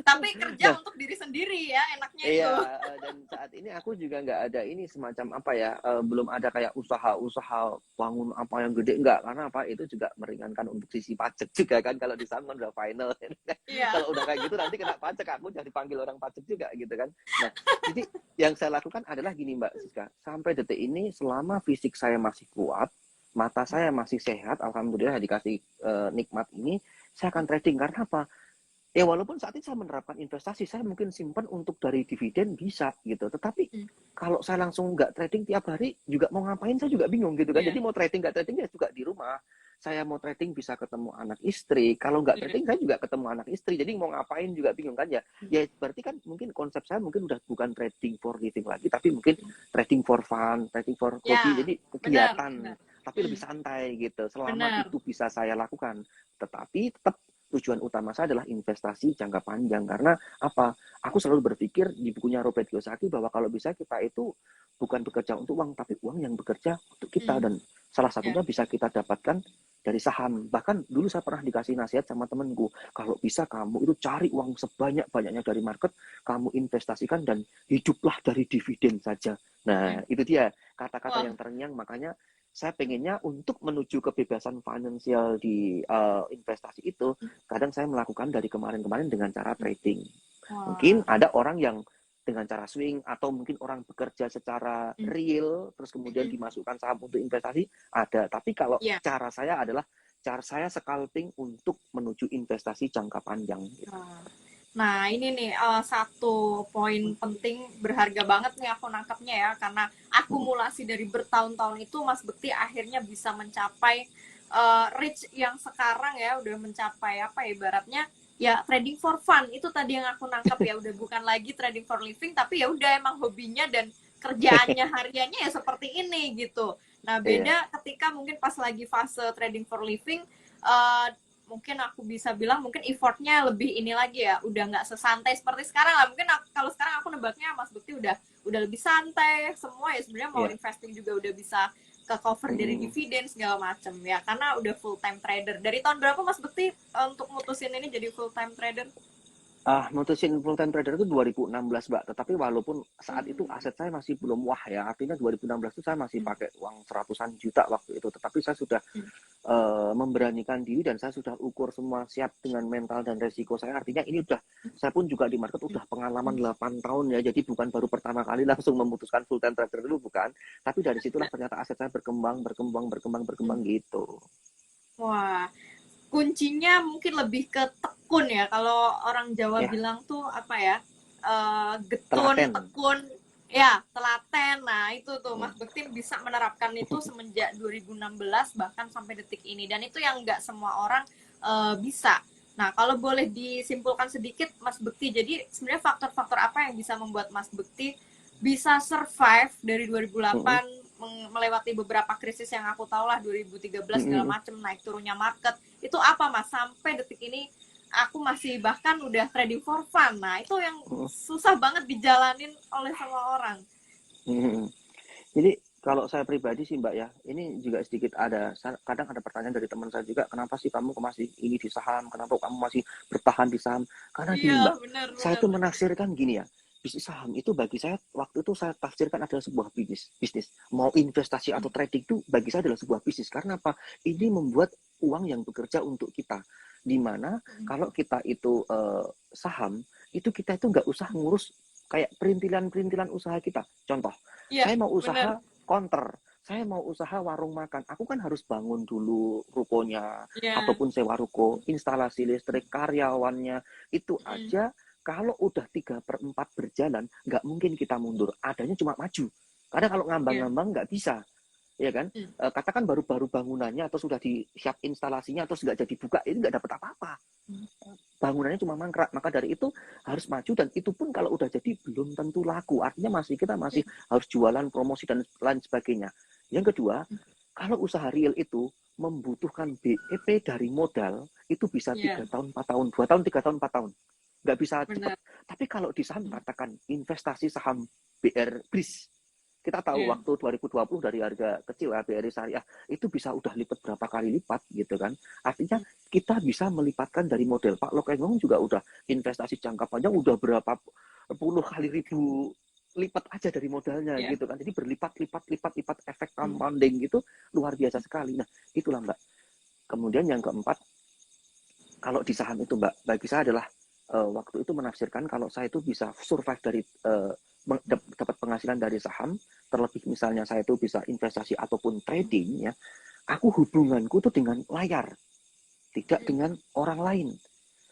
tapi kerja nah, untuk diri sendiri ya enaknya itu. iya, dan saat ini aku juga nggak ada ini semacam apa ya, belum ada kayak usaha-usaha bangun apa yang gede, nggak. Karena apa, itu juga meringankan untuk sisi pajak juga kan, kalau di sana udah final. Iya. Kalau udah kayak gitu nanti kena pajak, aku jadi panggil orang pajak juga gitu kan. Nah, jadi yang saya lakukan adalah gini Mbak Siska, sampai detik ini selama fisik saya masih kuat, mata saya masih sehat, alhamdulillah dikasih nikmat ini, saya akan trading. Karena apa? Ya walaupun saat ini saya menerapkan investasi, saya mungkin simpan untuk dari dividen bisa gitu. Tetapi kalau saya langsung nggak trading tiap hari juga mau ngapain saya juga bingung gitu kan. Jadi Iya. mau trading nggak trading ya juga di rumah. Saya mau trading bisa ketemu anak istri. Kalau nggak Iya. trading saya juga ketemu anak istri. Jadi mau ngapain juga bingung kan ya. Ya berarti kan mungkin konsep saya mungkin udah bukan trading for living lagi, tapi mungkin trading for fun, trading for hobi. Ya, Jadi benar kegiatan, benar. tapi lebih santai gitu. Selama Benar. itu bisa saya lakukan. Tetapi tetap tujuan utama saya adalah investasi jangka panjang. Karena apa? Aku selalu berpikir di bukunya Robert Kiyosaki bahwa kalau bisa kita itu bukan bekerja untuk uang, tapi uang yang bekerja untuk kita. Dan salah Ya. satunya bisa kita dapatkan dari saham. Bahkan dulu saya pernah dikasih nasihat sama temenku, kalau bisa kamu itu cari uang sebanyak-banyaknya dari market, kamu investasikan dan hiduplah dari dividen saja. Nah, itu dia kata-kata Wah. yang terngiang. Makanya saya pengennya untuk menuju kebebasan finansial di investasi itu, kadang saya melakukan dari kemarin-kemarin dengan cara trading. Wah. Mungkin ada orang yang dengan cara swing, atau mungkin orang bekerja secara real, terus kemudian dimasukkan saham untuk investasi, ada. Tapi kalau Ya. cara saya adalah, cara saya scalping untuk menuju investasi jangka panjang. Gitu. Nah, ini nih satu poin penting berharga banget nih aku nangkapnya ya, karena akumulasi dari bertahun-tahun itu Mas Bekti akhirnya bisa mencapai reach yang sekarang ya, udah mencapai apa ya, ibaratnya ya trading for fun. Itu tadi yang aku nangkap ya, udah bukan lagi trading for living, tapi ya udah emang hobinya dan kerjaannya hariannya ya seperti ini gitu. Nah, Iya. beda ketika mungkin pas lagi fase trading for living, eh, mungkin aku bisa bilang mungkin effortnya lebih ini lagi ya, udah nggak sesantai seperti sekarang lah. Mungkin kalau sekarang aku nebaknya Mas Bekti udah lebih santai semua ya, sebenarnya mau Iya. investing juga udah bisa ke cover dari dividen segala macem ya, karena udah full time trader. Dari tahun berapa Mas Bekti untuk mutusin ini jadi full time trader? Mutusin full time trader itu 2016, Mbak. Tetapi walaupun saat itu Hmm. aset saya masih belum wah ya, artinya 2016 itu saya masih Hmm. pakai uang seratusan juta waktu itu. Tetapi saya sudah Hmm. memberanikan diri dan saya sudah ukur semua siap dengan mental dan resiko saya. Artinya ini udah, saya pun juga di market udah pengalaman 8 tahun ya. Jadi bukan baru pertama kali langsung memutuskan full time trader dulu, bukan. Tapi dari situlah ternyata aset saya berkembang, berkembang, berkembang, berkembang Hmm. gitu. Wah, kuncinya mungkin lebih ke tekun ya. Kalau orang Jawa Ya, bilang tuh apa ya? Getun, telaten. tekun, ya, telaten. Nah, itu tuh Hmm. Mas Bekti bisa menerapkan itu semenjak 2016 bahkan sampai detik ini. Dan itu yang nggak semua orang bisa. Nah, kalau boleh disimpulkan sedikit Mas Bekti, jadi sebenarnya faktor-faktor apa yang bisa membuat Mas Bekti bisa survive dari 2008 melewati beberapa krisis yang aku tahu lah 2013 segala macam naik turunnya market itu apa Mas sampai detik ini aku masih bahkan udah trading for fun. Nah itu yang susah banget dijalanin oleh semua orang. Jadi kalau saya pribadi sih Mbak ya, ini juga sedikit ada, kadang ada pertanyaan dari teman saya juga, kenapa sih kamu masih ini di saham, kenapa kamu masih bertahan di saham? Karena Iya gini Mbak, benar saya benar. tuh menaksirkan gini ya, bisnis saham itu bagi saya, waktu itu saya tafsirkan adalah sebuah bisnis. Mau investasi atau trading itu bagi saya adalah sebuah bisnis. Karena apa? Ini membuat uang yang bekerja untuk kita. Dimana kalau kita itu saham, itu kita itu nggak usah ngurus kayak perintilan-perintilan usaha kita. Contoh, Iya saya mau benar. usaha counter, saya mau usaha warung makan, aku kan harus bangun dulu rukonya, Iya. ataupun sewa ruko, instalasi listrik, karyawannya, itu aja kalau udah 3/4 berjalan, nggak mungkin kita mundur, adanya cuma maju. Karena kalau Iya. ngambang-ngambang nggak bisa, ya kan? Katakan baru-baru bangunannya atau sudah disiap instalasinya atau nggak jadi buka, ini nggak dapat apa-apa, bangunannya cuma mangkrak. Maka dari itu harus maju, dan itu pun kalau udah jadi belum tentu laku, artinya kita masih harus jualan, promosi dan lain sebagainya. Yang kedua, kalau usaha real itu membutuhkan BEP dari modal itu bisa Iya 3 tahun 4 tahun, 2 tahun 3 tahun 4 tahun, nggak bisa cepet. benar. Tapi kalau di saham, katakan investasi saham BR BRIS, kita tahu Iya. waktu 2020 dari harga kecil BRI syariah itu bisa udah lipat berapa kali lipat gitu kan. Artinya kita bisa melipatkan dari model. Pak Lokengong juga udah investasi jangka panjang udah berapa puluh kali ribu lipat aja dari modalnya Iya. gitu kan. Jadi berlipat-lipat efek compounding gitu luar biasa sekali. Nah, itulah Mbak. Kemudian yang keempat, kalau di saham itu Mbak, bagi saya adalah waktu itu menafsirkan kalau saya itu bisa survive dari dapat penghasilan dari saham, terlebih misalnya saya itu bisa investasi ataupun trading ya, aku hubunganku tuh dengan layar, tidak dengan orang lain.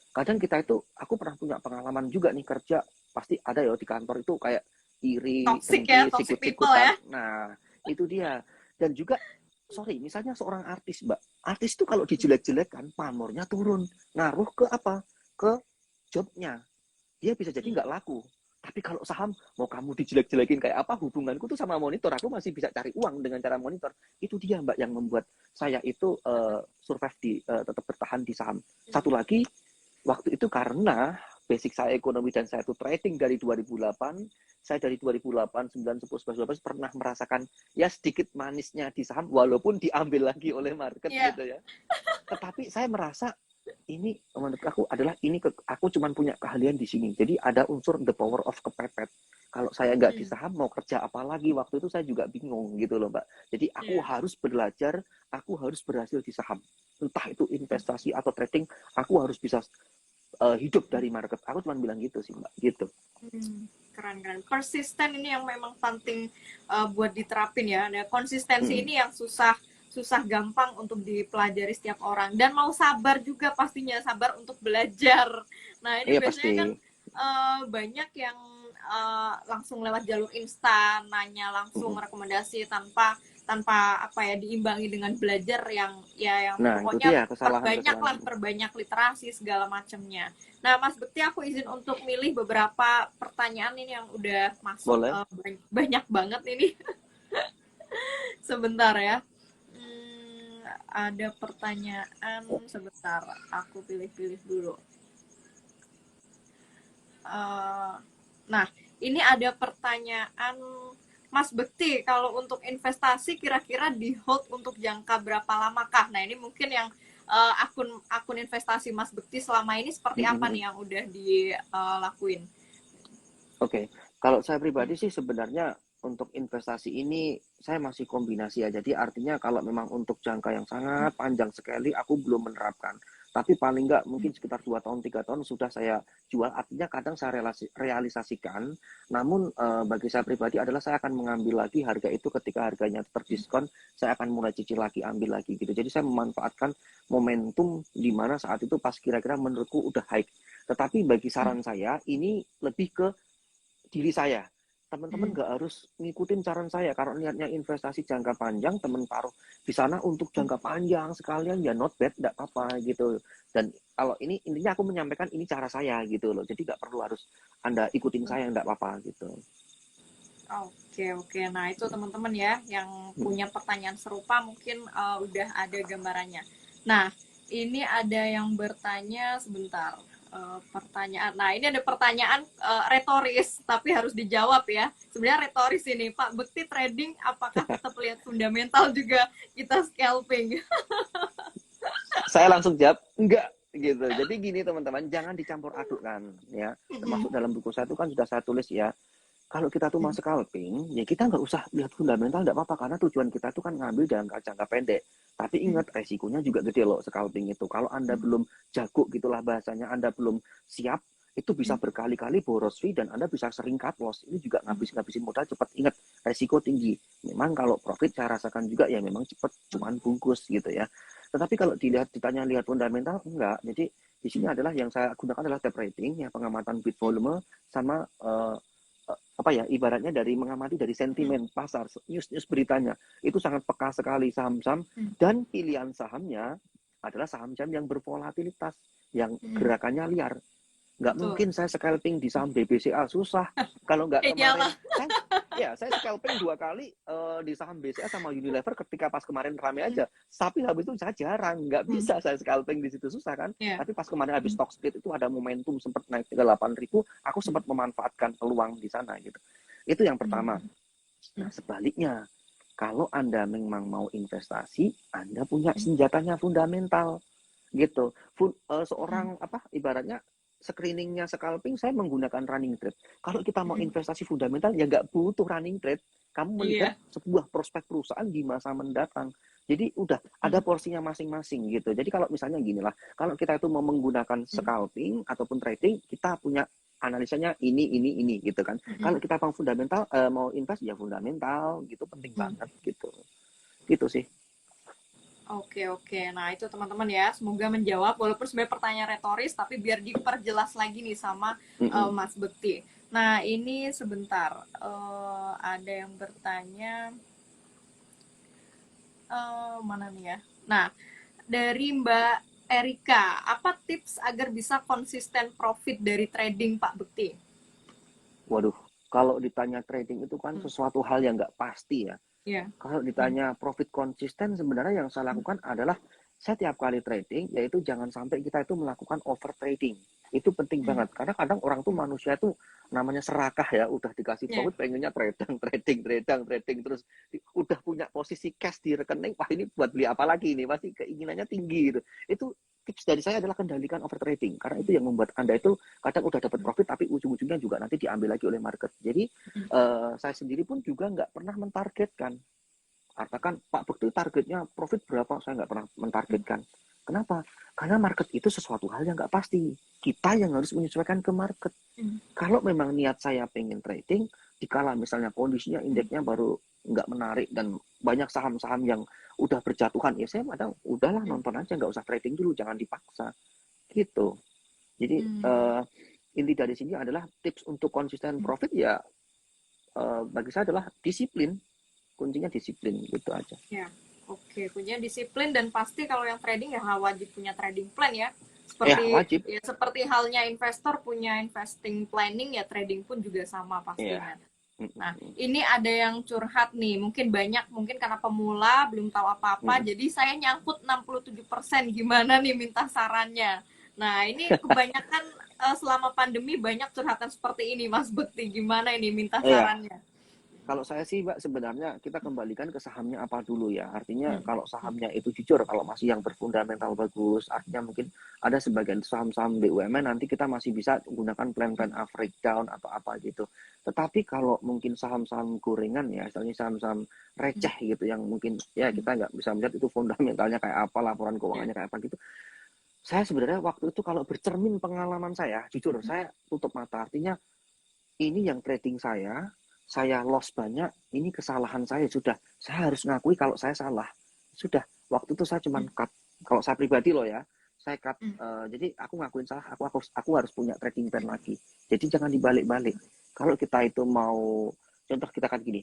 Kadang kita itu, aku pernah punya pengalaman juga nih kerja, pasti ada ya di kantor itu kayak iri, Toxic ya, dengki, toxic people sikut-sikutan. ya. Nah, itu dia. Dan juga, sorry, misalnya seorang artis, Mbak. Artis itu kalau dijelek-jelekan, pamornya turun. Ngaruh ke apa? Ke jobnya. Dia bisa jadi nggak laku. Tapi kalau saham, mau kamu dijelek-jelekin kayak apa, hubunganku tuh sama monitor, aku masih bisa cari uang dengan cara monitor. Itu dia Mbak yang membuat saya itu survive tetap bertahan di saham. Satu lagi, waktu itu karena basic saya ekonomi dan saya itu trading dari 2008, saya dari 2008, 9, 10, 11, 12 pernah merasakan ya sedikit manisnya di saham walaupun diambil lagi oleh market Iya. gitu ya. Tetapi saya merasa ini menurut aku adalah ini aku cuma punya keahlian di sini. Jadi ada unsur the power of kepepet. Kalau saya nggak di saham mau kerja apa lagi, waktu itu saya juga bingung gitu loh Mbak. Jadi aku Iya. harus belajar, aku harus berhasil di saham. Entah itu investasi atau trading, aku harus bisa hidup dari market. Aku cuma bilang gitu sih Mbak, gitu. Keren keren. Persisten ini yang memang penting buat diterapin ya. Ada konsistensi Hmm. ini yang susah gampang untuk dipelajari setiap orang dan mau sabar juga pastinya sabar untuk belajar. Nah ini Iya biasanya pasti. kan banyak yang langsung lewat jalur instan, nanya langsung Hmm. rekomendasi tanpa tanpa apa ya diimbangi dengan belajar yang ya yang Nah itu pokoknya dia kesalahan-kesalahan. perbanyak literasi segala macamnya. Nah, Mas Bekti, aku izin untuk milih beberapa pertanyaan ini yang udah masuk Boleh? banyak banget ini. Sebentar ya. Ada pertanyaan sebentar. Aku pilih-pilih dulu. Eh, nah, ini ada pertanyaan Mas Bekti, kalau untuk investasi kira-kira di hold untuk jangka berapa lamakah? Nah, ini mungkin yang akun investasi Mas Bekti selama ini seperti apa nih yang udah dilakuin? Oke, kalau saya pribadi sih sebenarnya untuk investasi ini saya masih kombinasi ya. Jadi artinya kalau memang untuk jangka yang sangat panjang sekali aku belum menerapkan. Tapi paling nggak mungkin sekitar 2 tahun, 3 tahun sudah saya jual. Artinya kadang saya realisasikan. Namun bagi saya pribadi adalah saya akan mengambil lagi harga itu ketika harganya terdiskon. Saya akan mulai cicil lagi, ambil lagi gitu. Jadi saya memanfaatkan momentum di mana saat itu pas kira-kira menurutku udah high. Tetapi bagi saran saya ini lebih ke diri saya. Teman-teman nggak harus ngikutin saran saya. Kalau niatnya investasi jangka panjang, teman taruh di sana untuk jangka panjang sekalian ya not bad, nggak apa-apa gitu. Dan kalau ini intinya aku menyampaikan ini cara saya gitu loh. Jadi nggak perlu harus Anda ikutin saya, nggak apa-apa gitu. Oke, oke. Nah, itu teman-teman ya yang punya pertanyaan serupa mungkin udah ada gambarannya. Nah, ini ada yang bertanya sebentar. Pertanyaan. Nah, ini ada pertanyaan retoris tapi harus dijawab ya. Sebenarnya retoris ini, Pak Bekti trading apakah tetap lihat fundamental juga kita scalping? Saya langsung jawab enggak gitu. Jadi gini teman-teman, jangan dicampur adukkan ya. Termasuk dalam buku saya itu kan sudah saya tulis ya. Kalau kita tuh mau scalping, ya kita nggak usah lihat fundamental, nggak apa-apa. Karena tujuan kita tuh kan ngambil dalam jangka pendek. Tapi ingat, resikonya juga gede loh scalping itu. Kalau Anda belum jago gitulah bahasanya, Anda belum siap, itu bisa berkali-kali boros fee dan Anda bisa sering cut loss. Ini juga ngabisin modal cepat. Ingat, resiko tinggi. Memang kalau profit saya rasakan juga ya memang cepat, cuman bungkus gitu ya. Tetapi kalau ditanya lihat fundamental, enggak. Jadi di sini adalah yang saya gunakan adalah tape rating, ya pengamatan bid volume sama apa ya ibaratnya dari mengamati dari sentimen pasar news beritanya itu sangat peka sekali saham-saham dan pilihan sahamnya adalah saham-saham yang bervolatilitas yang gerakannya liar. Nggak Betul. mungkin saya scalping di saham BBCA, susah. Kalau nggak kemarin Iyalah. saya scalping 2 kali di saham BCA sama Unilever ketika pas kemarin rame aja. Tapi habis itu saya jarang, nggak bisa saya scalping di situ, susah kan. Yeah. Tapi pas kemarin habis stock split itu ada momentum sempat naik ke 8.000, aku sempat memanfaatkan peluang di sana gitu. Itu yang pertama. Nah sebaliknya, kalau Anda memang mau investasi, Anda punya senjatanya fundamental gitu. Seorang apa ibaratnya screeningnya scalping saya menggunakan running trade. Kalau kita mau investasi fundamental ya nggak butuh running trade. Kamu melihat sebuah prospek perusahaan di masa mendatang. Jadi udah ada porsinya masing-masing gitu. Jadi kalau misalnya gini lah, kalau kita itu mau menggunakan scalping ataupun trading, kita punya analisanya ini gitu kan. Kalau kita mau fundamental mau invest ya fundamental gitu penting banget gitu. Gitu sih. Oke, oke. Nah, itu teman-teman ya. Semoga menjawab. Walaupun sebenarnya pertanyaan retoris, tapi biar diperjelas lagi nih sama Mas Bekti. Nah, ini sebentar. Ada yang bertanya. Mana nih ya? Nah, dari Mbak Erika, apa tips agar bisa konsisten profit dari trading Pak Bekti? Waduh, kalau ditanya trading itu kan sesuatu hal yang nggak pasti ya. Yeah. Kalau ditanya profit konsisten, sebenarnya yang saya lakukan adalah saya tiap kali trading, yaitu jangan sampai kita itu melakukan over trading. Itu penting banget, karena kadang orang tuh manusia tuh namanya serakah ya, udah dikasih profit pengennya trading, terus udah punya posisi cash di rekening, wah ini buat beli apa lagi ini, pasti keinginannya tinggi gitu. Itu tips dari saya adalah kendalikan over trading, karena itu yang membuat Anda itu kadang udah dapat profit, tapi ujung-ujungnya juga nanti diambil lagi oleh market. Jadi saya sendiri pun juga nggak pernah mentargetkan. Katakan Pak Bekti targetnya profit berapa, saya nggak pernah mentargetkan. Kenapa? Karena market itu sesuatu hal yang nggak pasti. Kita yang harus menyesuaikan ke market. Kalau memang niat saya pengen trading, dikala misalnya kondisinya indeksnya baru nggak menarik dan banyak saham-saham yang udah berjatuhan, ya saya udahlah nonton aja, nggak usah trading dulu, jangan dipaksa. Gitu. Jadi inti dari sini adalah tips untuk konsisten profit ya bagi saya adalah disiplin. Kuncinya disiplin gitu aja. Ya, oke. Kuncinya disiplin dan pasti kalau yang trading ya wajib punya trading plan ya. Seperti wajib. Ya seperti halnya investor punya investing planning ya trading pun juga sama pastinya. Nah, ini ada yang curhat nih, mungkin karena pemula belum tahu apa-apa, jadi saya nyangkut 67%, gimana nih minta sarannya. Nah, ini kebanyakan selama pandemi banyak curhatan seperti ini, Mas Bekti, gimana ini minta sarannya? Kalau saya sih, Mbak, sebenarnya kita kembalikan ke sahamnya apa dulu ya. Artinya Hmm. kalau sahamnya itu jujur, kalau masih yang berfundamental bagus, artinya mungkin ada sebagian saham-saham BUMN nanti kita masih bisa gunakan plan-plan average down atau apa gitu. Tetapi kalau mungkin saham-saham gorengan ya, misalnya saham-saham receh gitu yang mungkin ya kita nggak bisa melihat itu fundamentalnya kayak apa, laporan keuangannya kayak apa gitu. Saya sebenarnya waktu itu kalau bercermin pengalaman saya, jujur saya tutup mata. Artinya ini yang trading saya loss banyak, ini kesalahan saya sudah. Saya harus ngakui kalau saya salah. Sudah, waktu itu saya cuma cut. Kalau saya pribadi loh ya, saya cut. Jadi aku ngakuin salah, aku harus punya trading plan lagi. Jadi jangan dibalik-balik. Kalau kita itu mau, contoh kita kan gini,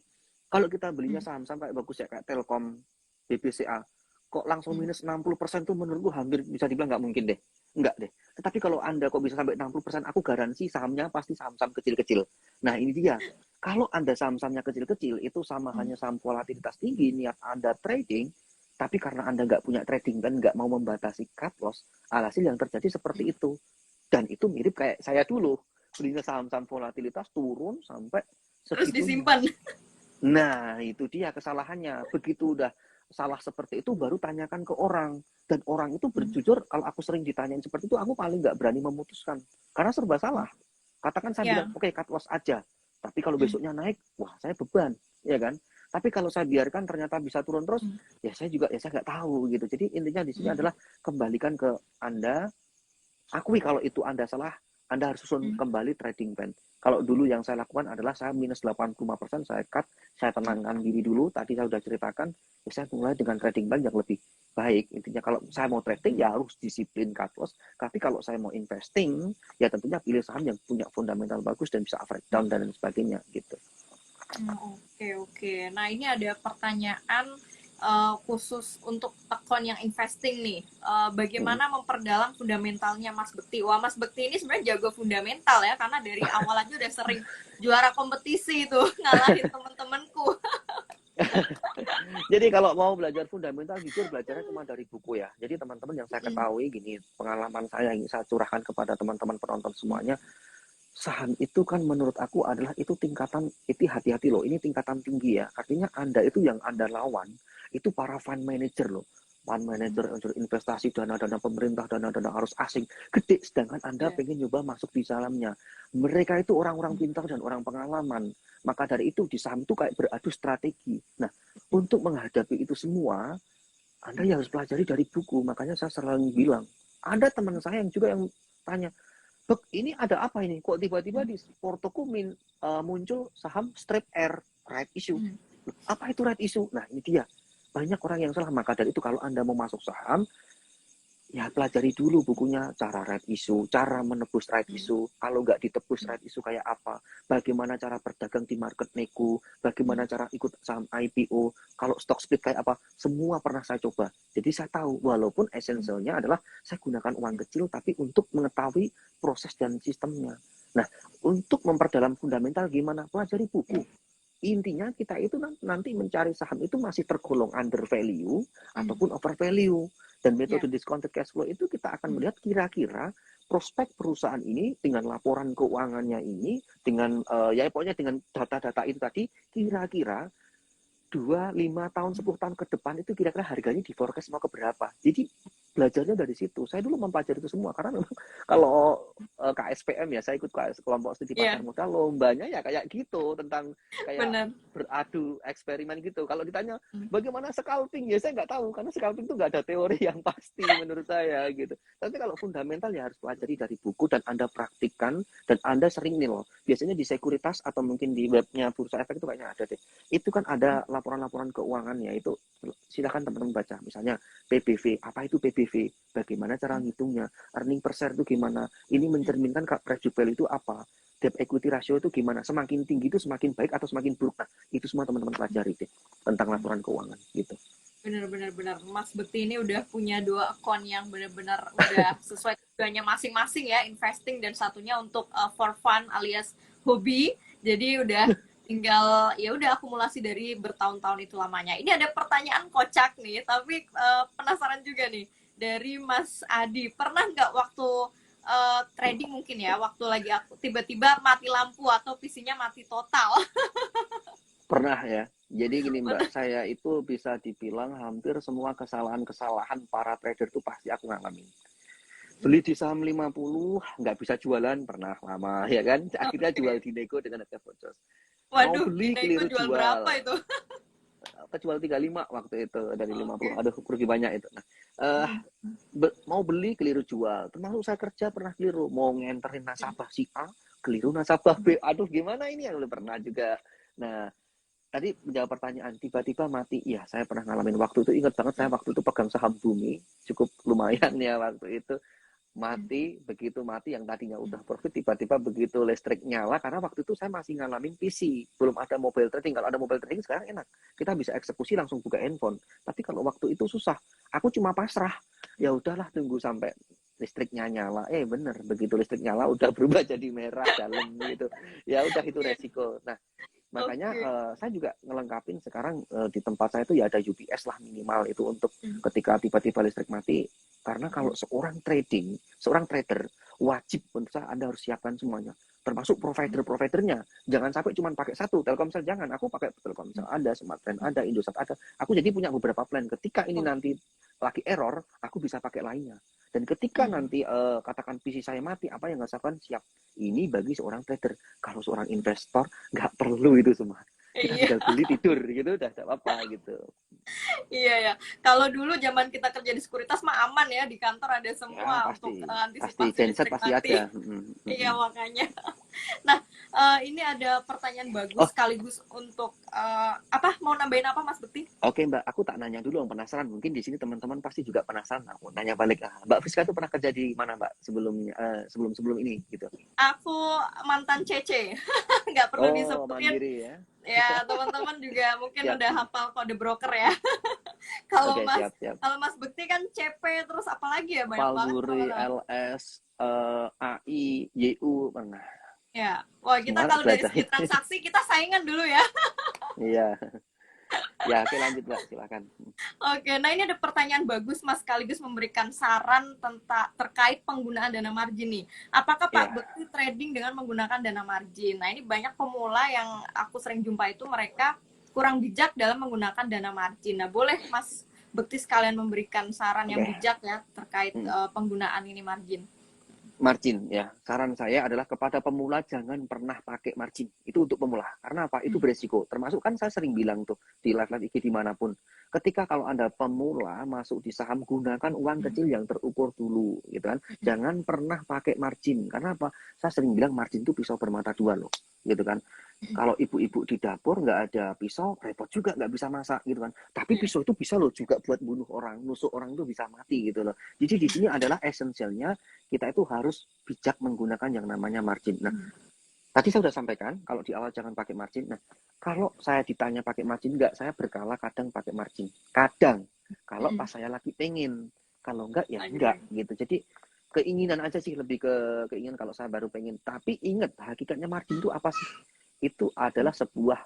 kalau kita belinya saham-saham kayak bagus ya, kayak Telkom, BBCA, kok langsung minus 60% tuh menurutku hampir bisa dibilang nggak mungkin deh. Enggak deh. Tetapi kalau Anda kok bisa sampai 60%, aku garansi sahamnya pasti saham-saham kecil-kecil. Nah, ini dia. Kalau Anda saham-sahamnya kecil-kecil, itu sama hanya saham volatilitas tinggi, niat Anda trading, tapi karena Anda nggak punya trading dan nggak mau membatasi cut loss, alhasil yang terjadi seperti itu. Dan itu mirip kayak saya dulu. Belinya saham-saham volatilitas turun sampai Terus segitunya. disimpan. Nah, itu dia kesalahannya. Begitu udah salah seperti itu, baru tanyakan ke orang. Dan orang itu berjujur, kalau aku sering ditanyain seperti itu, aku paling nggak berani memutuskan. Karena serba salah. Katakan saya bilang, Ya. oke, cut loss aja. Tapi kalau besoknya naik, wah saya beban. Ya kan? Tapi kalau saya biarkan ternyata bisa turun terus, ya saya juga, ya saya nggak tahu gitu. Jadi intinya di sini adalah kembalikan ke Anda, akui kalau itu Anda salah, Anda harus susun kembali trading plan. Kalau dulu yang saya lakukan adalah saya minus 85%, saya cut, saya tenangkan diri dulu, tadi saya sudah ceritakan, ya saya mulai dengan trading plan yang lebih baik. Intinya kalau saya mau trading ya harus disiplin cut loss, tapi kalau saya mau investing, ya tentunya pilih saham yang punya fundamental bagus dan bisa average down dan sebagainya gitu. Oke, oke. Nah, ini ada pertanyaan khusus untuk akun yang investing nih. Bagaimana memperdalam fundamentalnya Mas Bekti? Wah, Mas Bekti ini sebenarnya jago fundamental ya, karena dari awal aja udah sering juara kompetisi tuh, ngalahin temen-temenku. Jadi kalau mau belajar fundamental, jujur belajarnya cuma dari buku ya. Jadi teman-teman yang saya ketahui gini, pengalaman saya yang saya curahkan kepada teman-teman penonton semuanya, saham itu kan menurut aku adalah itu tingkatan, itu hati-hati loh, ini tingkatan tinggi ya. Artinya Anda itu yang Anda lawan, itu para fund manager loh. Fund manager, investasi, dana-dana pemerintah, dana-dana arus asing, gede. Sedangkan Anda pengen nyoba masuk di sahamnya. Mereka itu orang-orang pintar dan orang pengalaman. Maka dari itu di saham itu kayak beradu strategi. Nah, untuk menghadapi itu semua, Anda ya harus pelajari dari buku. Makanya saya selalu bilang, ada teman saya yang juga yang tanya, Bek, ini ada apa ini? Kok tiba-tiba di portoku muncul saham strip R, right issue. Apa itu right issue? Nah, ini dia. Banyak orang yang salah. Maka dari itu kalau Anda mau masuk saham, ya pelajari dulu bukunya, cara right issue, cara menebus right issue. Kalau nggak ditebus right issue kayak apa? Bagaimana cara berdagang di market nego? Bagaimana cara ikut saham IPO? Kalau stock split kayak apa? Semua pernah saya coba. Jadi saya tahu, walaupun esensialnya adalah saya gunakan uang kecil, tapi untuk mengetahui proses dan sistemnya. Nah, untuk memperdalam fundamental gimana? Pelajari buku. Intinya kita itu nanti mencari saham itu masih tergolong under value ataupun over value. Dan metode discounted cash flow itu kita akan melihat kira-kira prospek perusahaan ini dengan laporan keuangannya ini, dengan ya pokoknya dengan data-data itu tadi, kira-kira 2, 5 tahun, 10 tahun ke depan itu kira-kira harganya di forecast mau ke berapa. Jadi belajarnya dari situ. Saya dulu mempelajari itu semua karena memang kalau KSPM ya, saya ikut kelompok studi pasar modal, lombanya ya kayak gitu, tentang kayak Benar. beradu eksperimen gitu. Kalau ditanya bagaimana scalping, ya saya nggak tahu karena scalping itu nggak ada teori yang pasti menurut saya gitu. Tapi kalau fundamental ya harus pelajari dari buku dan Anda praktikkan, dan Anda sering nih loh. Biasanya di sekuritas atau mungkin di webnya Bursa Efek itu kayaknya ada deh. Itu kan ada laporan-laporan keuangannya, itu silakan teman-teman baca. Misalnya PBV, apa itu PBV? Bagaimana cara ngitungnya? Earning per share itu gimana? Ini mencerminkan price book value itu apa? Debt equity ratio itu gimana? Semakin tinggi itu semakin baik atau semakin buruk? Nah, itu semua teman-teman pelajari deh tentang laporan keuangan gitu. Benar-benar Mas Bekti ini udah punya 2 akun yang benar-benar udah sesuai tujuannya masing-masing ya, investing dan satunya untuk for fun alias hobi. Jadi udah tinggal ya udah akumulasi dari bertahun-tahun itu lamanya. Ini ada pertanyaan kocak nih, tapi penasaran juga nih dari Mas Adi. Pernah nggak waktu trading mungkin ya, waktu lagi aku tiba-tiba mati lampu atau PC-nya mati total? Pernah ya. Jadi gini Mbak, saya itu bisa dibilang hampir semua kesalahan-kesalahan para trader itu pasti aku ngalamin. Beli di saham 50, nggak bisa jualan, pernah lama ya kan. Akhirnya jual Oke. di nego dengan harga bocor. Mau Waduh, di beli nego keliru jual berapa jual. itu? Kejual 35 waktu itu dari 50. Oke. Aduh, rugi banyak itu. Nah, eh, Hmm. mau beli keliru jual. Termasuk saya kerja pernah keliru. Mau ngenterin nasabah si A, keliru nasabah B. Aduh, gimana ini? Yang udah pernah juga. Nah, tadi menjawab pertanyaan tiba-tiba mati, ya saya pernah ngalamin waktu itu, ingat banget saya waktu itu pegang saham bumi cukup lumayan ya waktu itu, mati. Begitu mati yang tadinya udah profit, tiba-tiba begitu listrik nyala, karena waktu itu saya masih ngalamin PC, belum ada mobile trading. Kalau ada mobile trading sekarang enak, kita bisa eksekusi langsung buka handphone, tapi kalau waktu itu susah, aku cuma pasrah, ya udahlah tunggu sampai listriknya nyala. Bener, begitu listrik nyala udah berubah jadi merah dalam gitu, ya udah itu Oke. resiko. Nah, makanya Oke. saya juga ngelengkapin sekarang, di tempat saya itu ya ada UPS lah minimal itu untuk Hmm. ketika tiba-tiba listrik mati. Karena kalau seorang trader wajib untuk saya Anda harus siapkan semuanya, termasuk provider-providernya. Jangan sampai cuma pakai satu, Telkomsel jangan. Aku pakai Telkomsel ada, Smartfren ada, Indosat ada. Aku jadi punya beberapa plan. Ketika ini nanti lagi error, aku bisa pakai lainnya. Dan ketika nanti katakan PC saya mati, apa yang saya lakukan? Siap. Ini bagi seorang trader. Kalau seorang investor nggak perlu itu semua. Kita Iya. tinggal beli tidur gitu udah nggak apa-apa gitu. Iya ya. Kalau dulu zaman kita kerja di sekuritas mah aman ya, di kantor ada Ya semua untuk pasti, pasti antisipasi genset listrik pasti mati. ada. Iya makanya. Nah, ini ada pertanyaan bagus Oh, sekaligus untuk apa? Mau nambahin apa Mas Bekti? oke Mbak, aku tak nanya dulu, yang penasaran. Mungkin di sini teman-teman pasti juga penasaran. Aku nanya balik. Mbak Friska itu pernah kerja di mana Mbak sebelumnya, sebelum ini gitu? Aku mantan CC, nggak perlu Oh, disebutin. mandiri ya. Ya teman-teman juga mungkin Siap. udah hafal kode broker ya. Kalau Oke, Mas siap, siap. kalau Mas Bekti kan CP terus apa lagi ya, banyak banget Valvuri, teman-teman. LS, AI, YU pernah. Ya, wah kita Semua kalau dari belajar. segi transaksi kita saingan dulu ya. Iya. Ya, oke lanjut Mbak, silakan. Oke, nah ini ada pertanyaan bagus Mas, sekaligus memberikan saran tentang terkait penggunaan dana margin nih. Apakah Pak Iya, Bekti trading dengan menggunakan dana margin? Nah ini banyak pemula yang aku sering jumpa itu mereka kurang bijak dalam menggunakan dana margin. Nah boleh Mas Bekti sekalian memberikan saran yang oke. bijak ya terkait Hmm. penggunaan ini margin. Margin ya, saran saya adalah kepada pemula jangan pernah pakai margin. Itu untuk pemula. Karena apa? Itu beresiko. Termasuk kan saya sering bilang tuh di live-live IG dimanapun. Ketika kalau Anda pemula masuk di saham, gunakan uang kecil yang terukur dulu, gitu kan. Jangan pernah pakai margin. Karena apa? Saya sering bilang margin itu pisau bermata dua loh, gitu kan. Kalau ibu-ibu di dapur nggak ada pisau, repot juga nggak bisa masak gitu kan. Tapi pisau itu bisa loh juga buat bunuh orang, nusuk orang itu bisa mati gitu loh. Jadi di sini adalah esensialnya kita itu harus bijak menggunakan yang namanya margin. Nah, tadi saya sudah sampaikan kalau di awal jangan pakai margin. Nah, kalau saya ditanya pakai margin enggak, saya berkala kadang pakai margin. Kadang kalau pas saya lagi pengen, kalau enggak ya enggak gitu. Jadi keinginan aja sih, lebih ke keinginan kalau saya baru pengen. Tapi ingat hakikatnya margin itu apa sih? Itu adalah sebuah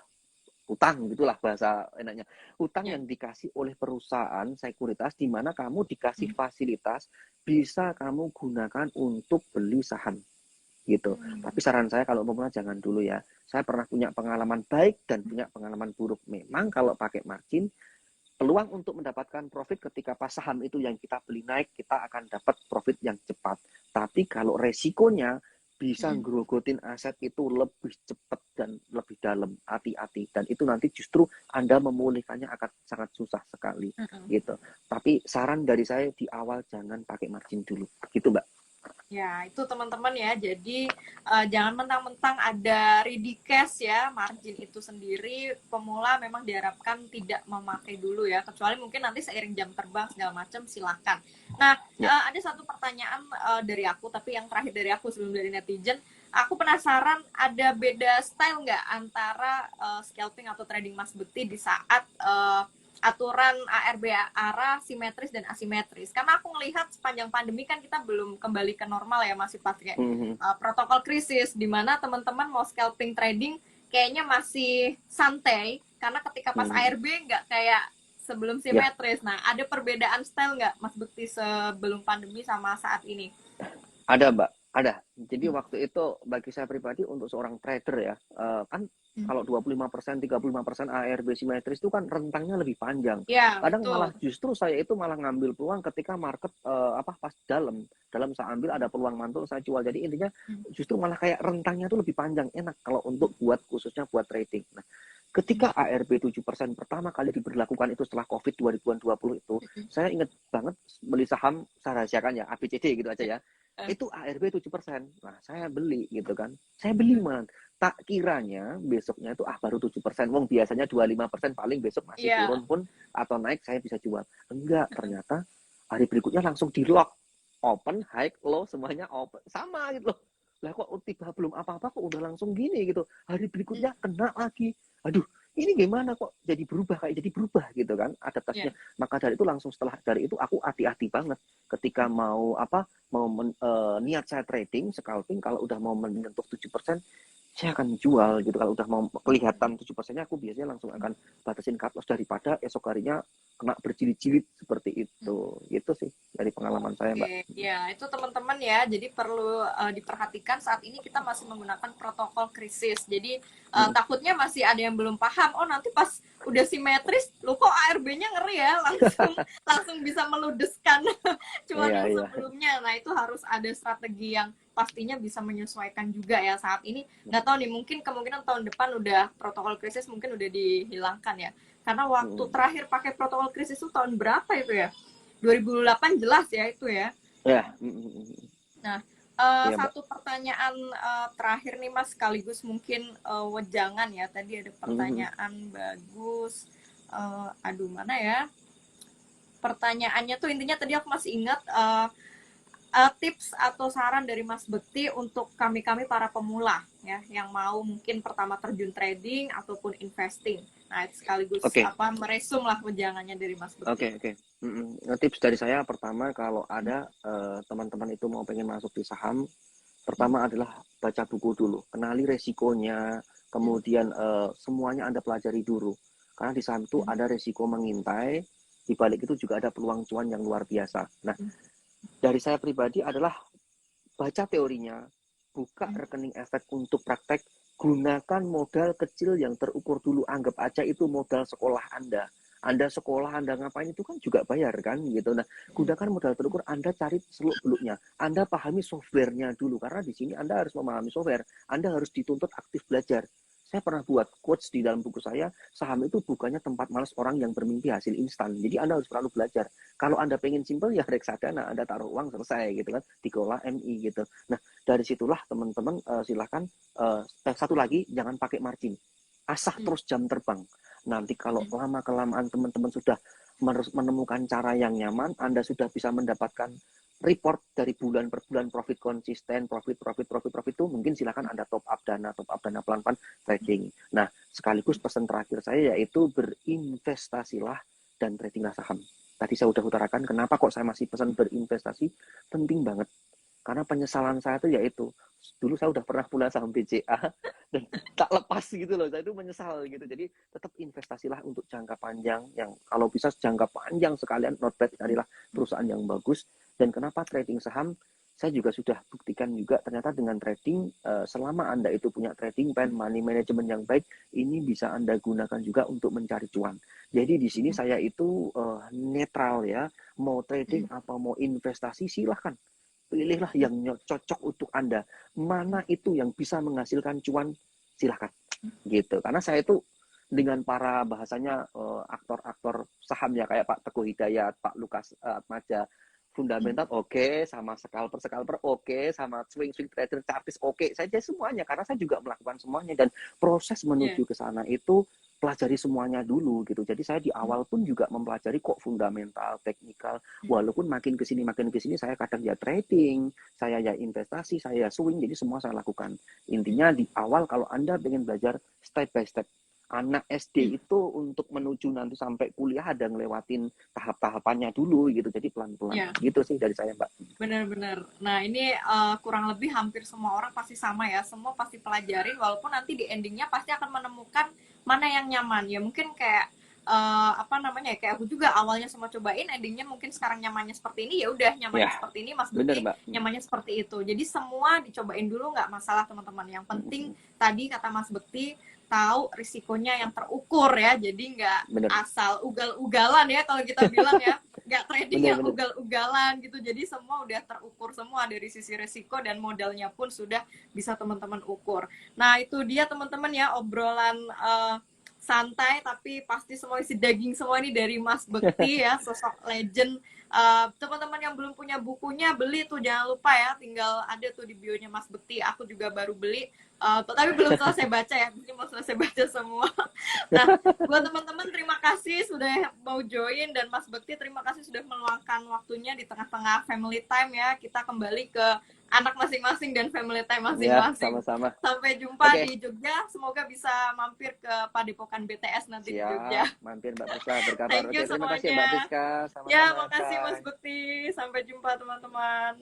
utang, gitulah bahasa enaknya. Utang Ya. yang dikasih oleh perusahaan sekuritas di mana kamu dikasih fasilitas bisa kamu gunakan untuk beli saham gitu. Tapi saran saya kalau pemula jangan dulu ya. Saya pernah punya pengalaman baik dan punya pengalaman buruk. Memang kalau pakai margin, peluang untuk mendapatkan profit ketika pas saham itu yang kita beli naik, kita akan dapat profit yang cepat. Tapi kalau resikonya bisa ngerogotin aset itu lebih cepat dan lebih dalam, hati-hati. Dan itu nanti justru Anda memulihkannya akan sangat susah sekali gitu. Tapi saran dari saya di awal jangan pakai margin dulu. Gitu Mbak. Ya, itu teman-teman ya. Jadi jangan mentang-mentang ada ready cash ya, margin itu sendiri pemula memang diharapkan tidak memakai dulu ya, kecuali mungkin nanti seiring jam terbang segala macam silakan. Nah, Ya. ada satu pertanyaan dari aku, tapi yang terakhir dari aku sebelum dari netizen, aku penasaran ada beda style nggak antara scalping atau trading Mas Bekti di saat aturan ARB arah simetris dan asimetris. Karena aku ngelihat sepanjang pandemi kan kita belum kembali ke normal ya, masih pakai protokol krisis di mana teman-teman mau scalping trading kayaknya masih santai karena ketika pas ARB nggak kayak sebelum Ya, simetris. Nah, ada perbedaan style nggak Mas Bekti sebelum pandemi sama saat ini? ada Mbak. Ada. Jadi waktu itu bagi saya pribadi untuk seorang trader ya, kan Hmm. kalau 25%, 35% ARB simetris itu kan rentangnya lebih panjang. Ya, Kadang betul. malah justru saya itu malah ngambil peluang ketika market pas dalam saya ambil ada peluang mantul saya jual. Jadi intinya Hmm. justru malah kayak rentangnya itu lebih panjang, enak kalau untuk buat khususnya buat trading. Nah, Hmm. ketika ARB 7% pertama kali diberlakukan itu setelah Covid 2020 itu, Hmm. saya ingat banget beli saham, saya rahasiakan ya, ABCD gitu aja Ya. ya, Eh. itu ARB 7%. Nah, saya beli gitu kan. Saya beli man. Tak kiranya besoknya itu baru 7%. Wong biasanya 25% paling besok masih Iya. turun pun atau naik saya bisa jual. Enggak, ternyata hari berikutnya langsung di lock. Open, high, low semuanya open. Sama gitu loh. Lah kok tiba belum apa-apa kok udah langsung gini gitu. Hari berikutnya kena lagi. Aduh, ini gimana kok jadi berubah kayak jadi berubah gitu kan adaptasinya. Ya. Maka dari itu langsung setelah dari itu aku hati-hati banget ketika niat saya trading scalping kalau udah mau menyentuh 7% saya akan jual gitu. Kalau udah mau kelihatan 7%-nya aku biasanya langsung akan batasin cut loss daripada esok harinya kena berjilid-jilid seperti itu. Gitu sih dari pengalaman saya, Mbak. Oke, ya itu teman-teman ya. Jadi perlu diperhatikan saat ini kita masih menggunakan protokol krisis. Jadi takutnya masih ada yang belum paham. Oh nanti pas udah simetris, lu kok ARB-nya ngeri ya, langsung langsung bisa meludeskan cuan Iya, yang iya. sebelumnya. Nah itu harus ada strategi yang pastinya bisa menyesuaikan juga ya saat ini. Nggak tahu nih, mungkin kemungkinan tahun depan udah protokol krisis mungkin udah dihilangkan ya. Karena waktu terakhir pakai protokol krisis itu tahun berapa itu ya? 2008 jelas ya itu ya. Ya, Nah, iya, Mbak. satu pertanyaan terakhir nih Mas, sekaligus mungkin wejangan ya. Tadi ada pertanyaan bagus. Aduh, mana ya? Pertanyaannya tuh intinya tadi aku masih ingat tips atau saran dari Mas Bekti untuk kami-kami para pemula ya yang mau mungkin pertama terjun trading ataupun investing. Nah, sekaligus Oke, apa meresum lah wejangannya dari Mas Bekti. oke. Tips dari saya pertama kalau ada teman-teman itu mau pengen masuk di saham, pertama adalah baca buku dulu, kenali resikonya, kemudian semuanya Anda pelajari dulu. Karena di saham itu ada resiko mengintai, di balik itu juga ada peluang cuan yang luar biasa. Nah, dari saya pribadi adalah baca teorinya, buka rekening efek untuk praktek, gunakan modal kecil yang terukur dulu, anggap aja itu modal sekolah Anda. Anda sekolah, Anda ngapain itu kan juga bayar kan gitu. Nah, gunakan modal terukur, Anda cari seluk-beluknya. Anda pahami softwarenya dulu karena di sini Anda harus memahami software. Anda harus dituntut aktif belajar. Saya pernah buat quotes di dalam buku saya, saham itu bukannya tempat malas orang yang bermimpi hasil instan. Jadi Anda harus selalu belajar. Kalau Anda pengen simple ya reksadana, Anda taruh uang selesai gitu kan, dikelola MI gitu. Nah, dari situlah teman-teman silahkan satu lagi jangan pakai margin. Asah terus jam terbang. Nanti kalau lama-kelamaan teman-teman sudah menemukan cara yang nyaman, Anda sudah bisa mendapatkan report dari bulan per bulan profit konsisten, profit itu mungkin silakan Anda top up dana pelan-pelan trading. Nah, sekaligus pesan terakhir saya yaitu berinvestasilah dan tradinglah saham. Tadi saya udah utarakan kenapa kok saya masih pesan berinvestasi, penting banget. Karena penyesalan saya itu yaitu dulu saya udah pernah punya saham BCA dan tak lepas gitu loh, saya itu menyesal gitu. Jadi tetap investasilah untuk jangka panjang, yang kalau bisa jangka panjang sekalian, not bad, carilah perusahaan yang bagus. Dan kenapa trading saham, saya juga sudah buktikan juga ternyata dengan trading selama Anda itu punya trading plan, money management yang baik, ini bisa Anda gunakan juga untuk mencari cuan. Jadi di sini saya itu netral ya, mau trading apa mau investasi silahkan, pilihlah yang cocok untuk Anda. Mana itu yang bisa menghasilkan cuan, silahkan. Gitu. Karena saya itu dengan para bahasanya aktor-aktor saham ya kayak Pak Teguh Hidayat, Pak Lukas Atmaja, fundamental oke, sama scalper oke, sama swing trader chartis oke, saya semuanya karena saya juga melakukan semuanya dan proses menuju ke sana itu pelajari semuanya dulu gitu. Jadi saya di awal pun juga mempelajari kok fundamental, teknikal, walaupun makin kesini saya kadang ya trading, saya ya investasi, saya ya swing, jadi semua saya lakukan. Intinya di awal kalau Anda ingin belajar step by step, anak SD itu untuk menuju nanti sampai kuliah ada ngelewatin tahap-tahapannya dulu gitu, jadi pelan-pelan Ya. gitu sih dari saya, Mbak. Benar-benar. Nah, ini kurang lebih hampir semua orang pasti sama ya. Semua pasti pelajarin, walaupun nanti di endingnya pasti akan menemukan mana yang nyaman. Ya mungkin kayak apa namanya ya, kayak aku juga awalnya semua cobain, endingnya mungkin sekarang nyamannya seperti ini, ya udah nyamannya Ya, seperti ini, Mas bener Bekti Mbak. nyamannya seperti itu. Jadi semua dicobain dulu, nggak masalah teman-teman. Yang penting tadi kata Mas Bekti, tahu risikonya yang terukur ya, jadi nggak Bener, asal ugal-ugalan ya kalau kita bilang ya, nggak trading bener, yang bener. ugal-ugalan gitu. Jadi semua udah terukur semua dari sisi risiko, dan modalnya pun sudah bisa teman-teman ukur. Nah itu dia teman-teman ya, obrolan santai tapi pasti semua isi daging semua ini dari Mas Bekti ya, sosok legend. Teman-teman yang belum punya bukunya, beli tuh, jangan lupa ya, tinggal ada tuh di bionya Mas Bekti. Aku juga baru beli, tapi belum selesai baca ya, mungkin mau selesai baca semua. Nah, buat teman-teman terima kasih sudah mau join, dan Mas Bekti terima kasih sudah meluangkan waktunya di tengah-tengah family time ya. Kita kembali ke anak masing-masing dan family time Ya, masing-masing. sama-sama. Sampai jumpa Oke, di Jogja. Semoga bisa mampir ke Padepokan BTS nanti di Jogja. siap. Mampir Mbak Priska berkabar. Thank you Oke, terima kasih ya Mbak semuanya. Priska. Ya, Sama-sama. makasih Mas Bye. Bekti. Sampai jumpa teman-teman.